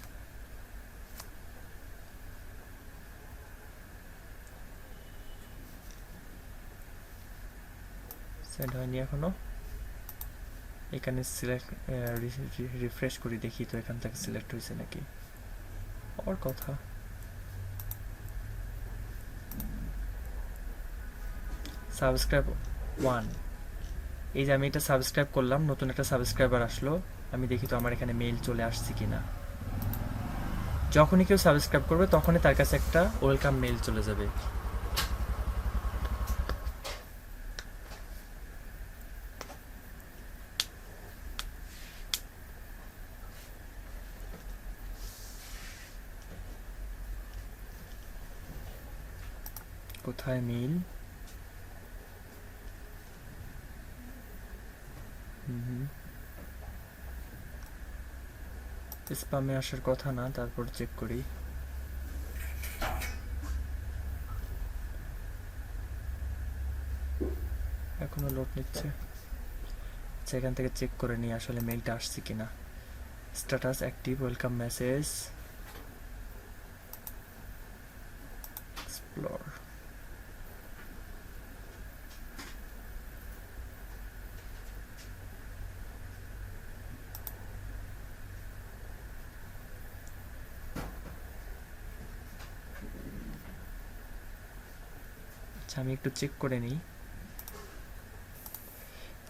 সেন্ড হয়নি এখনো। এখানে সিলেক্ট, রিফ্রেশ করি, দেখি তো এখান থেকে সিলেক্ট হয়েছে নাকি। ওর কথা, সাবস্ক্রাইব 1, এই যে আমি এটা সাবস্ক্রাইব করলাম, নতুন একটা সাবস্ক্রাইবার আসলো। আমি দেখি তো আমার এখানে মেইল চলে আসছে কিনা। যখনই কেউ সাবস্ক্রাইব করবে তখনই তার কাছে একটা ওয়েলকাম মেইল চলে যাবে। কোথায় মেইল, স্প্যামে আসার কথা না, তারপর চেক করি। এখনো লোড নিচ্ছে। আচ্ছা, এখান থেকে চেক করে নিই আসলে মেইলটা আসছে কিনা। Status active, welcome message, explore. আচ্ছা, আমি একটু চেক করে নিই।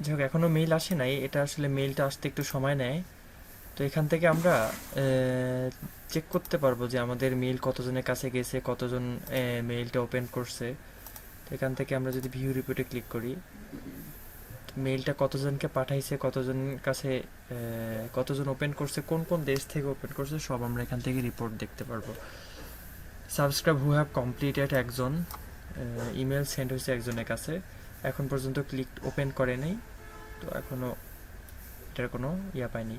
যাই হোক, এখনও মেইল আসে নাই। এটা আসলে মেইলটা আসতে একটু সময় নেয়। তো এখান থেকে আমরা চেক করতে পারবো যে আমাদের মেইল কতজনের কাছে গেছে, কতজন মেইলটা ওপেন করছে। তো এখান থেকে আমরা যদি ভিউ রিপোর্টে ক্লিক করি, তো মেইলটা কতজনকে পাঠাইছে, কতজন কাছে কতজন ওপেন করছে, কোন কোন দেশ থেকে ওপেন করছে, সব আমরা এখান থেকে রিপোর্ট দেখতে পারবো। সাবস্ক্রাইব হু হ্যাভ কমপ্লিটেড একজন, ইমেল সেন্ড হয়েছে একজনের কাছে, এখন পর্যন্ত ক্লিক ওপেন করে নেই, তো এখনও এটার কোনো ইয়া পাইনি।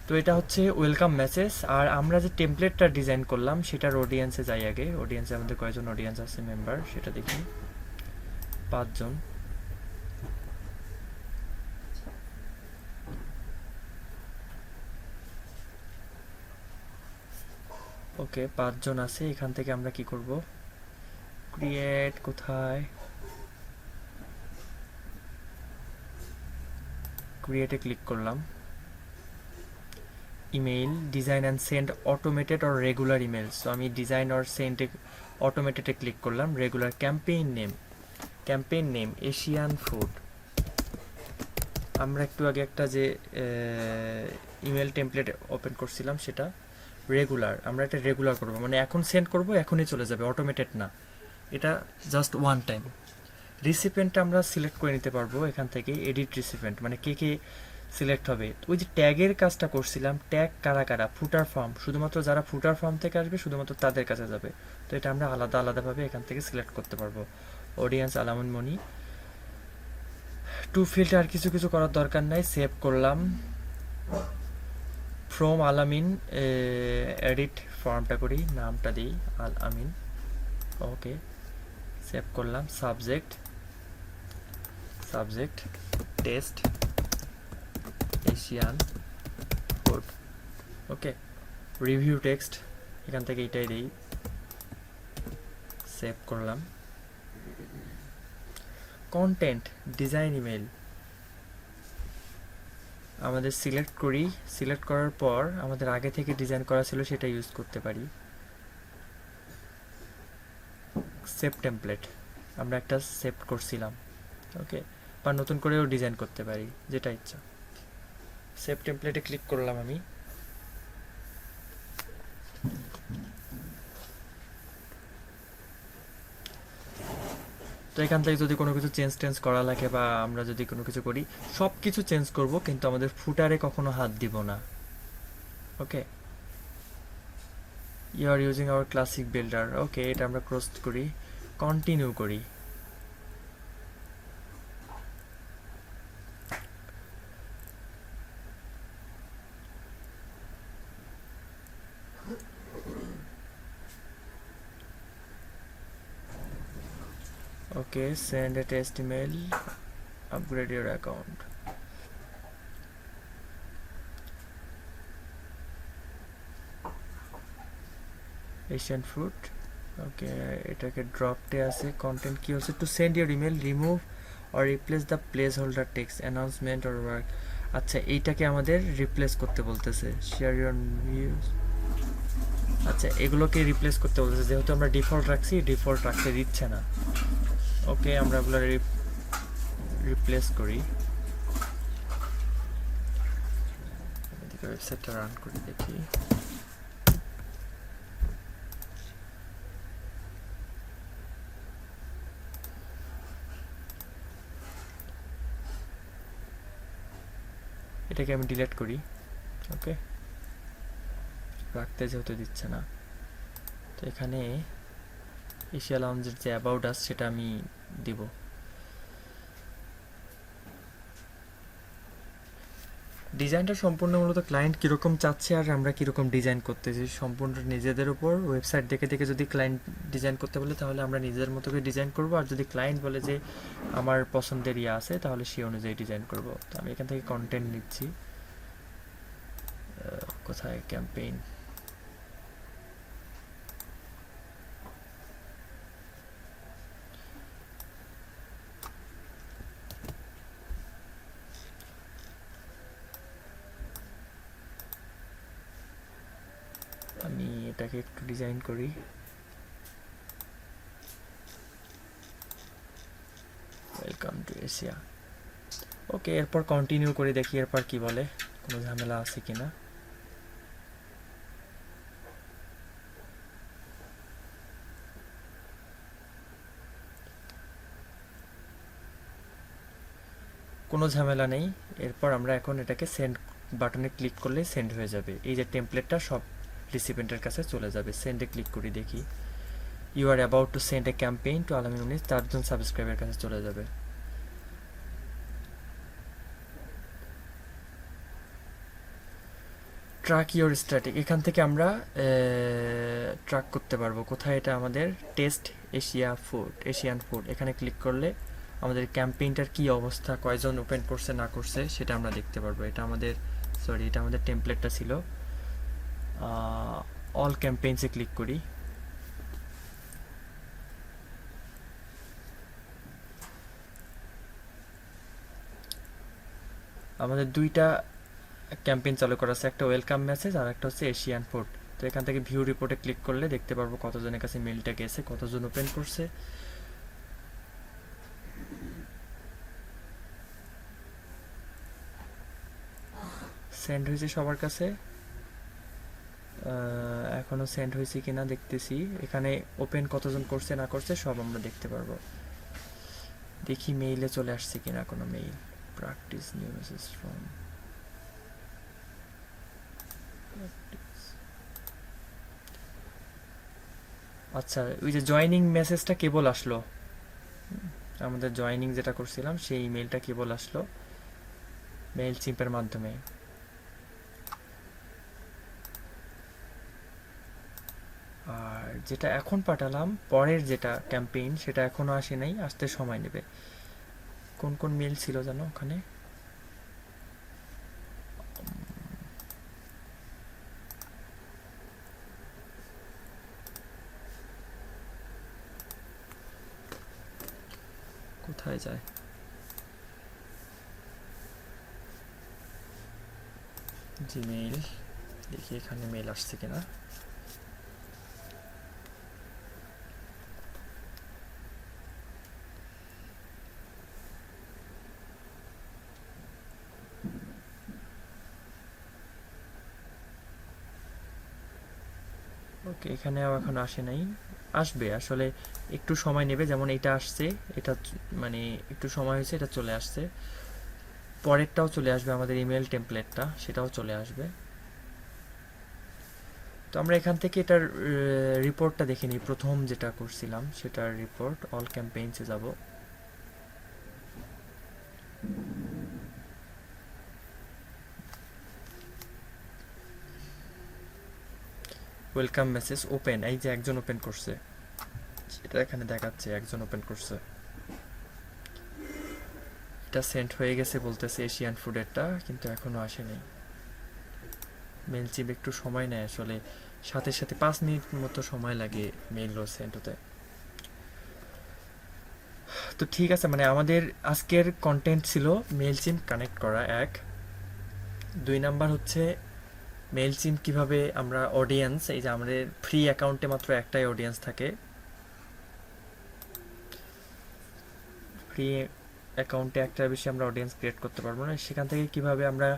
তো এটা হচ্ছে ওয়েলকাম মেসেজ। আর আমরা যে টেমপ্লেটটা ডিজাইন করলাম সেটার অডিয়েন্সে যাই আগে। অডিয়েন্সে আমাদের কয়জন অডিয়েন্স আছে মেম্বার সেটা দেখি, 5 জন। ওকে, 5 জন আছে। এখান থেকে আমরা কি করব, ক্রিয়েট, কোথায়, ক্রিয়েটে ক্লিক করলাম। Email design and send automated or regular email, so আমি ডিজাইন অর সেন্ডে অটোমেটেডে ক্লিক করলাম। Regular campaign name Asian food. আমরা একটু আগে একটা যে ইমেল টেমপ্লেট ওপেন করছিলাম সেটা রেগুলার, আমরা এটা রেগুলার করবো, মানে এখন সেন্ড করব এখনই চলে যাবে, অটোমেটেড না, এটা জাস্ট ওয়ান টাইম। রিসিপিয়েন্টটা আমরা সিলেক্ট করে নিতে পারবো এখান থেকে, এডিট রিসিপিয়েন্ট, মানে কে কে সিলেক্ট হবে। ওই যে ট্যাগের কাজটা করছিলাম, ট্যাগ কারা কারা, ফুটার ফর্ম, শুধুমাত্র যারা ফুটার ফর্ম থেকে আসবে শুধুমাত্র তাদের কাছে যাবে, তো এটা আমরা আলাদা আলাদাভাবে এখান থেকে সিলেক্ট করতে পারবো। অডিয়েন্স আলামন মনি, টু ফিল্ডে আর কিছু কিছু করার দরকার নাই, সেভ করলাম। ফ্রম আলামিন, এডিট ফর্মটা করি, নামটা দিই আল আমিন, ওকে, সেভ করলাম। সাবজেক্ট টেস্ট এশিয়ান ফুড, ওকে। রিভিউ টেক্সট এখান থেকে এটাই দিই, সেভ করলাম। কন্টেন্ট ডিজাইন ইমেল আমাদের সিলেক্ট করি, সিলেক্ট করার পর আমাদের আগে থেকে ডিজাইন করা ছিল সেটা ইউজ করতে পারি। সেভ টেমপ্লেট আমরা একটা সেভ করছিলাম, ওকে, বা নতুন করেও ডিজাইন করতে পারি, যেটা ইচ্ছা। সেভ টেমপ্লেটে ক্লিক করলাম আমি। তো এখান থেকে যদি কোনো কিছু চেঞ্জ করা লাগে বা আমরা যদি কোনো কিছু করি, সব কিছু চেঞ্জ করব, কিন্তু আমাদের ফুটারে কখনো হাত দিব না, okay. You are using our classic builder, okay, এটা আমরা ক্রস করি, কন্টিনিউ করি। Okay, send a test email, upgrade your account. Asian food, ওকে, এটাকে ড্রপটে আছে। কন্টেন্ট কি হচ্ছে, to send your email remove or replace the place holder text announcement or work. আচ্ছা, এইটাকে আমাদের রিপ্লেস করতে বলতেছে। শেয়ার ইউর ভিউজ, আচ্ছা, এগুলোকে রিপ্লেস করতে বলতেছে, যেহেতু আমরা ডিফল্ট রাখছি, ডিফল্ট রাখতে দিচ্ছে না। ওকে, আমরা এগুলো রিপ্লেস করি। এদিকে ওয়েবসাইটটা রান করে দেখি। এটাকে আমি ডিলিট করি, ওকে, রাখতে যেহেতু দিচ্ছে না। তো এখানে এশিয়া লাউঞ্জের যে অ্যাবাউট আস সেটা আমি দিব। ডিজাইনটা সম্পূর্ণ মূলত ক্লায়েন্ট কীরকম চাচ্ছে আর আমরা কীরকম ডিজাইন করতেছি, সম্পূর্ণ নিজেদের উপর। ওয়েবসাইট দেখে দেখে যদি ক্লায়েন্ট ডিজাইন করতে বলে তাহলে আমরা নিজেদের মতো করে ডিজাইন করব, আর যদি ক্লায়েন্ট বলে যে আমার পছন্দের ইয়ে আছে তাহলে সেই অনুযায়ী ডিজাইন করব। তো আমি এখান থেকে কন্টেন্ট নিচ্ছি, কোথায়, ক্যাম্পেইন, আমি এটাকে একটু ডিজাইন করি। ওয়েলকাম টু এশিয়া, ওকে। এরপর কন্টিনিউ করে দেখি এরপর কি বলে, কোনো ঝামেলা আছে কিনা। কোনো ঝামেলা নেই। এরপর আমরা এখন এটাকে সেন্ড বাটনে ক্লিক করলে সেন্ড হয়ে যাবে। এই যে টেমপ্লেটটা সব রিসিপেন্টের কাছে চলে যাবে। সেন্ডে ক্লিক করি, দেখি you are about to send a campaign to Alamin Munis, 4 জন সাবস্ক্রাইবের কাছে চলে যাবে। ট্র্যাক ইউর স্ট্যাটিক, এখান থেকে আমরা ট্র্যাক করতে পারবো কোথায় এটা আমাদের টেস্ট এশিয়ান ফুড। এখানে ক্লিক করলে আমাদের ক্যাম্পেইনটার কি অবস্থা, কয়জন ওপেন করছে না করছে সেটা আমরা দেখতে পারবো। এটা আমাদের টেমপ্লেটটা ছিল। অল ক্যাম্পেইনসে ক্লিক করি। আমাদের দুইটা ক্যাম্পেইন চালু করা আছে, একটা ওয়েলকাম মেসেজ আর একটা হচ্ছে এশিয়ান ফুড। তো এখান থেকে ভিউ রিপোর্টে ক্লিক করলে দেখতে পারবো কতজনের কাছে মেলটা গেছে, কতজন ওপেন করছে। সেন্ড হয়েছে সবার কাছে, এখনো সেন্ড হয়েছে কিনা দেখতেছি। এখানে ওপেন কতজন করছে না করছে সব আমরা দেখতে পারবো। দেখি মেইলে চলে আসছে কিনা কোনো mail. Practice new message from আচ্ছা, ওই যে জয়েনিং মেসেজটা কেবল আসলো, আমাদের জয়েনিং যেটা করছিলাম সেই ইমেলটা কেবল আসলো মেইল চিম্পের মাধ্যমে। আর যেটা এখন পাঠালাম পরের যেটা ক্যাম্পেইন সেটা এখনো আসে নাই, আসতে সময় নেবে। কোন কোন মেল ছিল জানো ওখানে? কোথায় যায়? জিমেইল, দেখি এখানে মেল আসছে কিনা। ওকে, এখানেও এখন আসে নাই, আসবে আসলে, একটু সময় নেবে। যেমন এটা আসছে, এটা মানে একটু সময় হয়েছে, এটা চলে আসছে। পরেরটাও চলে আসবে, আমাদের ইমেল টেমপ্লেটটা সেটাও চলে আসবে। তো আমরা এখান থেকে এটার রিপোর্টটা দেখে নিই। প্রথম যেটা করছিলাম সেটার রিপোর্ট, অল ক্যাম্পেইনসে যাব। ওয়েলকাম মেসেজ ওপেন, এই যে একজন ওপেন করছে, এটা এখানে দেখাচ্ছে একজন ওপেন করছে। এটা সেন্ড হয়ে গেছে বলতেছে এশিয়ান ফুডেরটা, কিন্তু এখনো আসেনি। মেলচিপ একটু সময় নেয় আসলে, সাথে সাথে 5 মিনিট মতো সময় লাগে মেইলগুলো সেন্ড হতে। তো ঠিক আছে, মানে আমাদের আজকের কন্টেন্ট ছিল মেলচিপ কানেক্ট করা, 1। 2 নাম্বার হচ্ছে মেলচিপ কিভাবে আমরা অডিয়েন্স, এই যে আমাদের ফ্রি অ্যাকাউন্টে মাত্র একটাই অডিয়েন্স থাকে, ফ্রি অ্যাকাউন্টে একটার বেশি আমরা অডিয়েন্স ক্রিয়েট করতে পারবো না। সেখান থেকে কিভাবে আমরা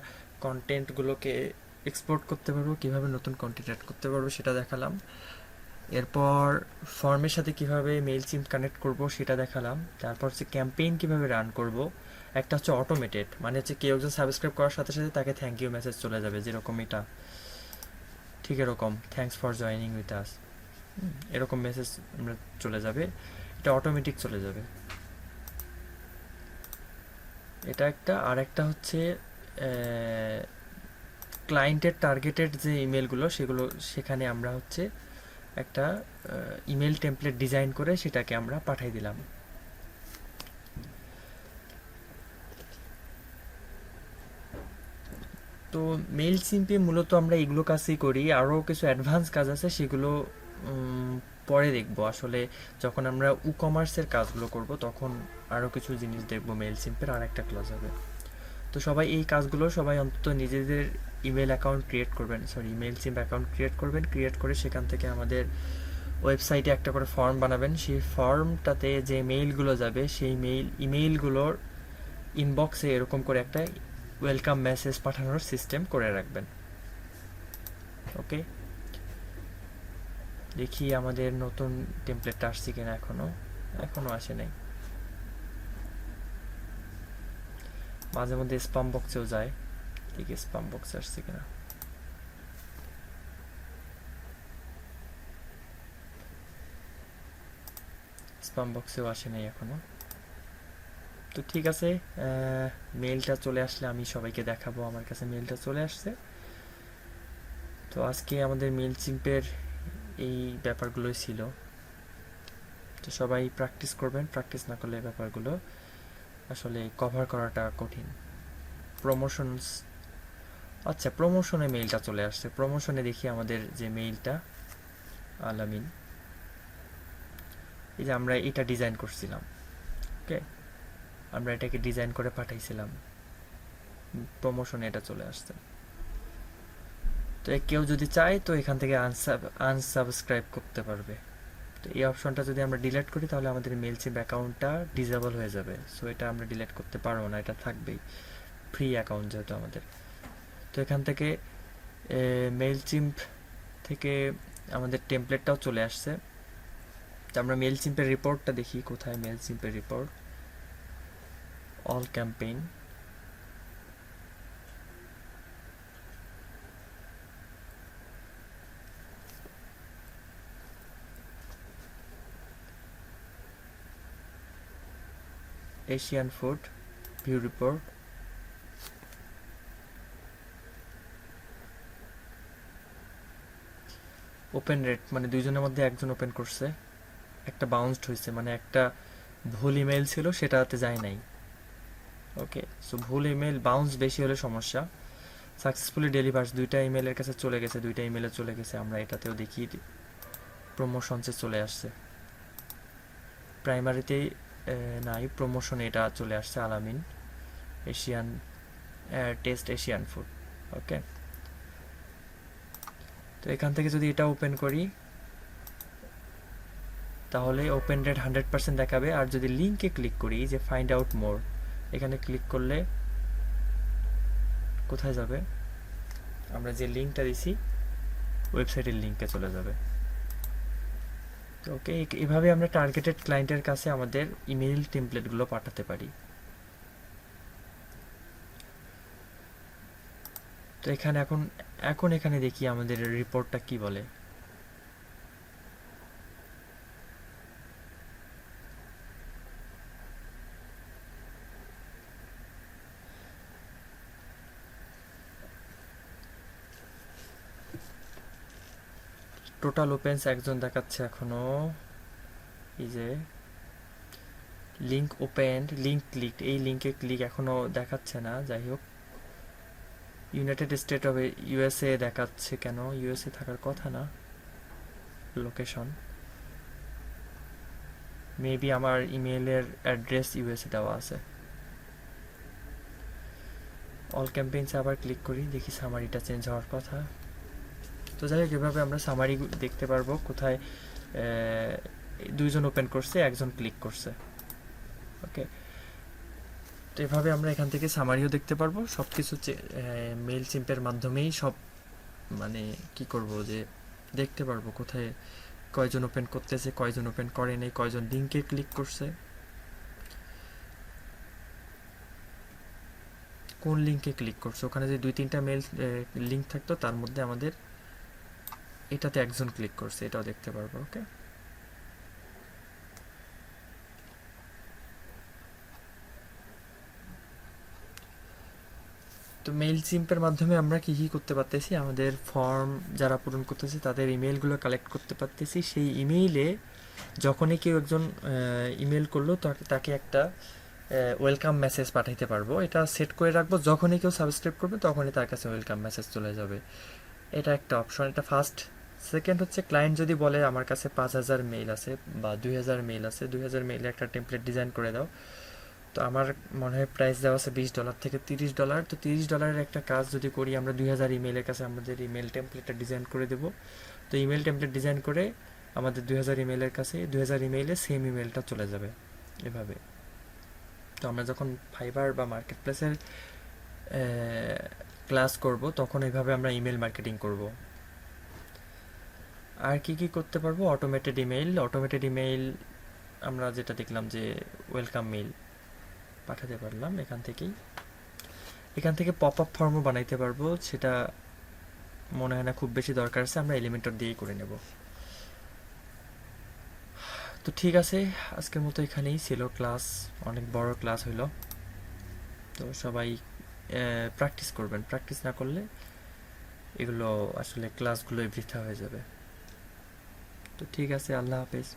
কন্টেন্টগুলোকে এক্সপোর্ট করতে পারবো, কিভাবে নতুন কন্টেন্ট অ্যাড করতে পারবো সেটা দেখালাম। এরপর ফর্মের সাথে কিভাবে মেইলচিম্প কানেক্ট করব সেটা দেখালাম। তারপর হচ্ছে ক্যাম্পেইন কিভাবে রান করব। একটা হচ্ছে অটোমেটেড, মানে হচ্ছে কেউ একজন সাবস্ক্রাইব করার সাথে সাথে তাকে থ্যাংক ইউ মেসেজ চলে যাবে, যেরকম এটা ঠিক এরকম thanks for joining with us, এরকম মেসেজ আমরা চলে যাবে, এটা অটোমেটিক চলে যাবে। এটা একটা। আর একটা হচ্ছে ক্লায়েন্টের টার্গেটেড যে ইমেলগুলো সেগুলো, সেখানে আমরা হচ্ছে একটা ইমেল টেমপ্লেট ডিজাইন করে সেটাকে আমরা পাঠিয়ে দিলাম। তো মেইলচিম্পে মূলত আমরা এগুলো কাজই করি, আরও কিছু অ্যাডভান্স কাজ আছে সেগুলো পরে দেখব। আসলে যখন আমরা ই কমার্সের কাজগুলো করব তখন আরও কিছু জিনিস দেখব, মেইলচিম্পের আর একটা ক্লাস হবে। তো সবাই এই কাজগুলো সবাই অন্তত নিজেদের ইমেল অ্যাকাউন্ট ক্রিয়েট করবেন, মেইলচিম্প অ্যাকাউন্ট ক্রিয়েট করবেন। ক্রিয়েট করে সেখান থেকে আমাদের ওয়েবসাইটে একটা করে ফর্ম বানাবেন। সেই ফর্মটাতে যে মেইলগুলো যাবে সেই ইমেইলগুলোর ইনবক্সে এরকম করে একটা ওয়েলকাম মেসেজ পাঠানোর সিস্টেম করে রাখবেন। ওকে, দেখি আমাদের নতুন টেমপ্লেটটা আসছে কিনা। এখনো আসে নাই। মাঝে মধ্যে স্পাম বক্সেও যায়, ঠিক স্পাম বক্সে আসছে কিনা। স্পাম বক্সেও আসে নাই এখনো। তো ঠিক আছে, মেইলটা চলে আসলে আমি সবাইকে দেখাবো। আমার কাছে মেইলটা চলে আসছে। তো আজকে আমাদের মেইলচিম্পের এই ব্যাপারগুলোই ছিল। তো সবাই প্র্যাকটিস করবেন, প্র্যাকটিস না করলে ব্যাপারগুলো আসলে কভার করাটা কঠিন। প্রমোশনস, আচ্ছা প্রমোশনে মেইলটা চলে আসছে। প্রমোশনে দেখি আমাদের যে মেইলটা আলামিন, এই যে আমরা এটা ডিজাইন করছিলাম, ওকে, আমরা এটাকে ডিজাইন করে পাঠাইছিলাম, প্রমোশনে এটা চলে আসছে। তো কেউ যদি চায় তো এখান থেকে আনসাবস্ক্রাইব করতে পারবে। তো এই অপশনটা যদি আমরা ডিলিট করি তাহলে আমাদের মেইলচিম্প অ্যাকাউন্টটা ডিসেবল হয়ে যাবে। সো এটা আমরা ডিলিট করতে পারবো না, এটা থাকবেই, ফ্রি অ্যাকাউন্ট যেহেতু আমাদের। তো এখান থেকে মেইলচিম্প থেকে আমাদের টেমপ্লেটটাও চলে আসছে। তো আমরা মেইলচিম্পের রিপোর্টটা দেখি, কোথায় মেইলচিম্পের report, all campaign, Asian food view report, open rate, মানে দুইজনের মধ্যে একজন ওপেন করছে, একটা বাউন্সড হয়েছে, মানে একটা ভুল ইমেল ছিল সেটাতে যায় নাই। ওকে, সো ভুল ইমেল বাউন্স বেশি হলে সমস্যা। সাকসেসফুলি ডেলিভার্স, দুইটা ইমেলের কাছে চলে গেছে, দুইটা ইমেলে চলে গেছে, আমরা এটাতেও দেখি প্রমোশনসে চলে আসছে। প্রাইমারিতেই নাই, প্রমোশনে এটা চলে আসছে আলামিন এশিয়ান টেস্ট এশিয়ান ফুড। ওকে, তো এখান থেকে যদি এটা ওপেন করি তাহলে ওপেন রেট 100% দেখাবে। আর যদি লিঙ্কে ক্লিক করি, যে ফাইন্ড আউট মোর, এখানে ক্লিক করলে কোথায় যাবে, আমরা যে লিঙ্কটা দিছি ওয়েবসাইটের লিঙ্কে চলে যাবে। তো ওকে, এভাবে আমরা টার্গেটেড ক্লায়েন্টের কাছে আমাদের ইমেইল টেমপ্লেটগুলো পাঠাতে পারি। তো এখানে এখন এখানে দেখি আমাদের রিপোর্টটা কি বলে। টোটাল ওপেন্স একজন দেখাচ্ছে এখনো, এই যে লিঙ্ক ওপেন্ড, লিঙ্ক ক্লিক, এই লিঙ্কে ক্লিক এখনো দেখাচ্ছে না। যাই হোক, ইউনাইটেড স্টেট অফ ইউএসএ দেখাচ্ছে, কেন ইউএসএ থাকার কথা না লোকেশন। মেবি আমার ইমেইলের অ্যাড্রেস ইউএসএ দেওয়া আছে। অল ক্যাম্পেইনসে আবার ক্লিক করি, দেখি সামারিটা চেঞ্জ হওয়ার কথা। তো যাই হোক, এভাবে আমরা সামারি দেখতে পারবো কোথায় দুইজন ওপেন করছে, একজন ক্লিক করছে। ওকে, তো এভাবে আমরা এখান থেকে সামারিও দেখতে পারবো। সব কিছু মেইলচিম্পের মাধ্যমেই সব, মানে কি করব, যে দেখতে পারবো কোথায় কয়জন ওপেন করতেছে, কয়জন ওপেন করে নাই, কয়জন লিঙ্কে ক্লিক করছে, কোন লিঙ্কে ক্লিক করছে। ওখানে যে 2-3টা মেইল লিঙ্ক থাকতো, তার মধ্যে আমাদের এটাতে একজন ক্লিক করছে, এটাও দেখতে পারবো। ওকে, তো মেইলচিম্পের মাধ্যমে আমরা কি কি করতে পারতেছি, আমাদের ফর্ম যারা পূরণ করতেছি তাদের ইমেলগুলো কালেক্ট করতে পারতেছি। সেই ইমেইলে যখনই কেউ একজন ইমেল করলো তাকে একটা ওয়েলকাম মেসেজ পাঠাইতে পারবো। এটা সেট করে রাখবো, যখনই কেউ সাবস্ক্রাইব করবে তখনই তার কাছে ওয়েলকাম মেসেজ চলে যাবে। এটা একটা অপশন, এটা ফার্স্ট। সেকেন্ড হচ্ছে, ক্লায়েন্ট যদি বলে আমার কাছে 5000 মেইল আছে বা 2000 মেইল আছে, 2000 মেইলে একটা টেমপ্লেট ডিজাইন করে দাও। তো আমার মনে হয় প্রাইস দেওয়া আছে $20 থেকে $30। তো $30 একটা কাজ যদি করি, আমরা 2000 ইমেইলের কাছে আমাদের ইমেল টেমপ্লেটটা ডিজাইন করে দেবো। তো ইমেল টেমপ্লেট ডিজাইন করে আমাদের 2000 ইমেইলের কাছে 2000 ইমেইলে সেম ইমেলটা চলে যাবে এভাবে। তো আমরা যখন ফাইবার বা মার্কেট প্লেসের ক্লাস করব তখন এইভাবে আমরা ইমেল মার্কেটিং করব। আর কি কি করতে পারবো, অটোমেটেড ইমেইল আমরা যেটা দেখলাম যে ওয়েলকাম মেইল পাঠাতে পারলাম এখান থেকেই। এখান থেকে পপ আপ ফর্মও বানাইতে পারবো, সেটা মনে হয় না খুব বেশি দরকার আছে, আমরা এলিমেন্টর দিয়েই করে নেব। তো ঠিক আছে, আজকের মতো এখানেই ছিল ক্লাস, অনেক বড় ক্লাস হইলো। তো সবাই প্র্যাকটিস করবেন, প্র্যাকটিস না করলে এগুলো আসলে ক্লাসগুলো বৃথা হয়ে যাবে। তো ঠিক আছে, আল্লাহ হাফেজ।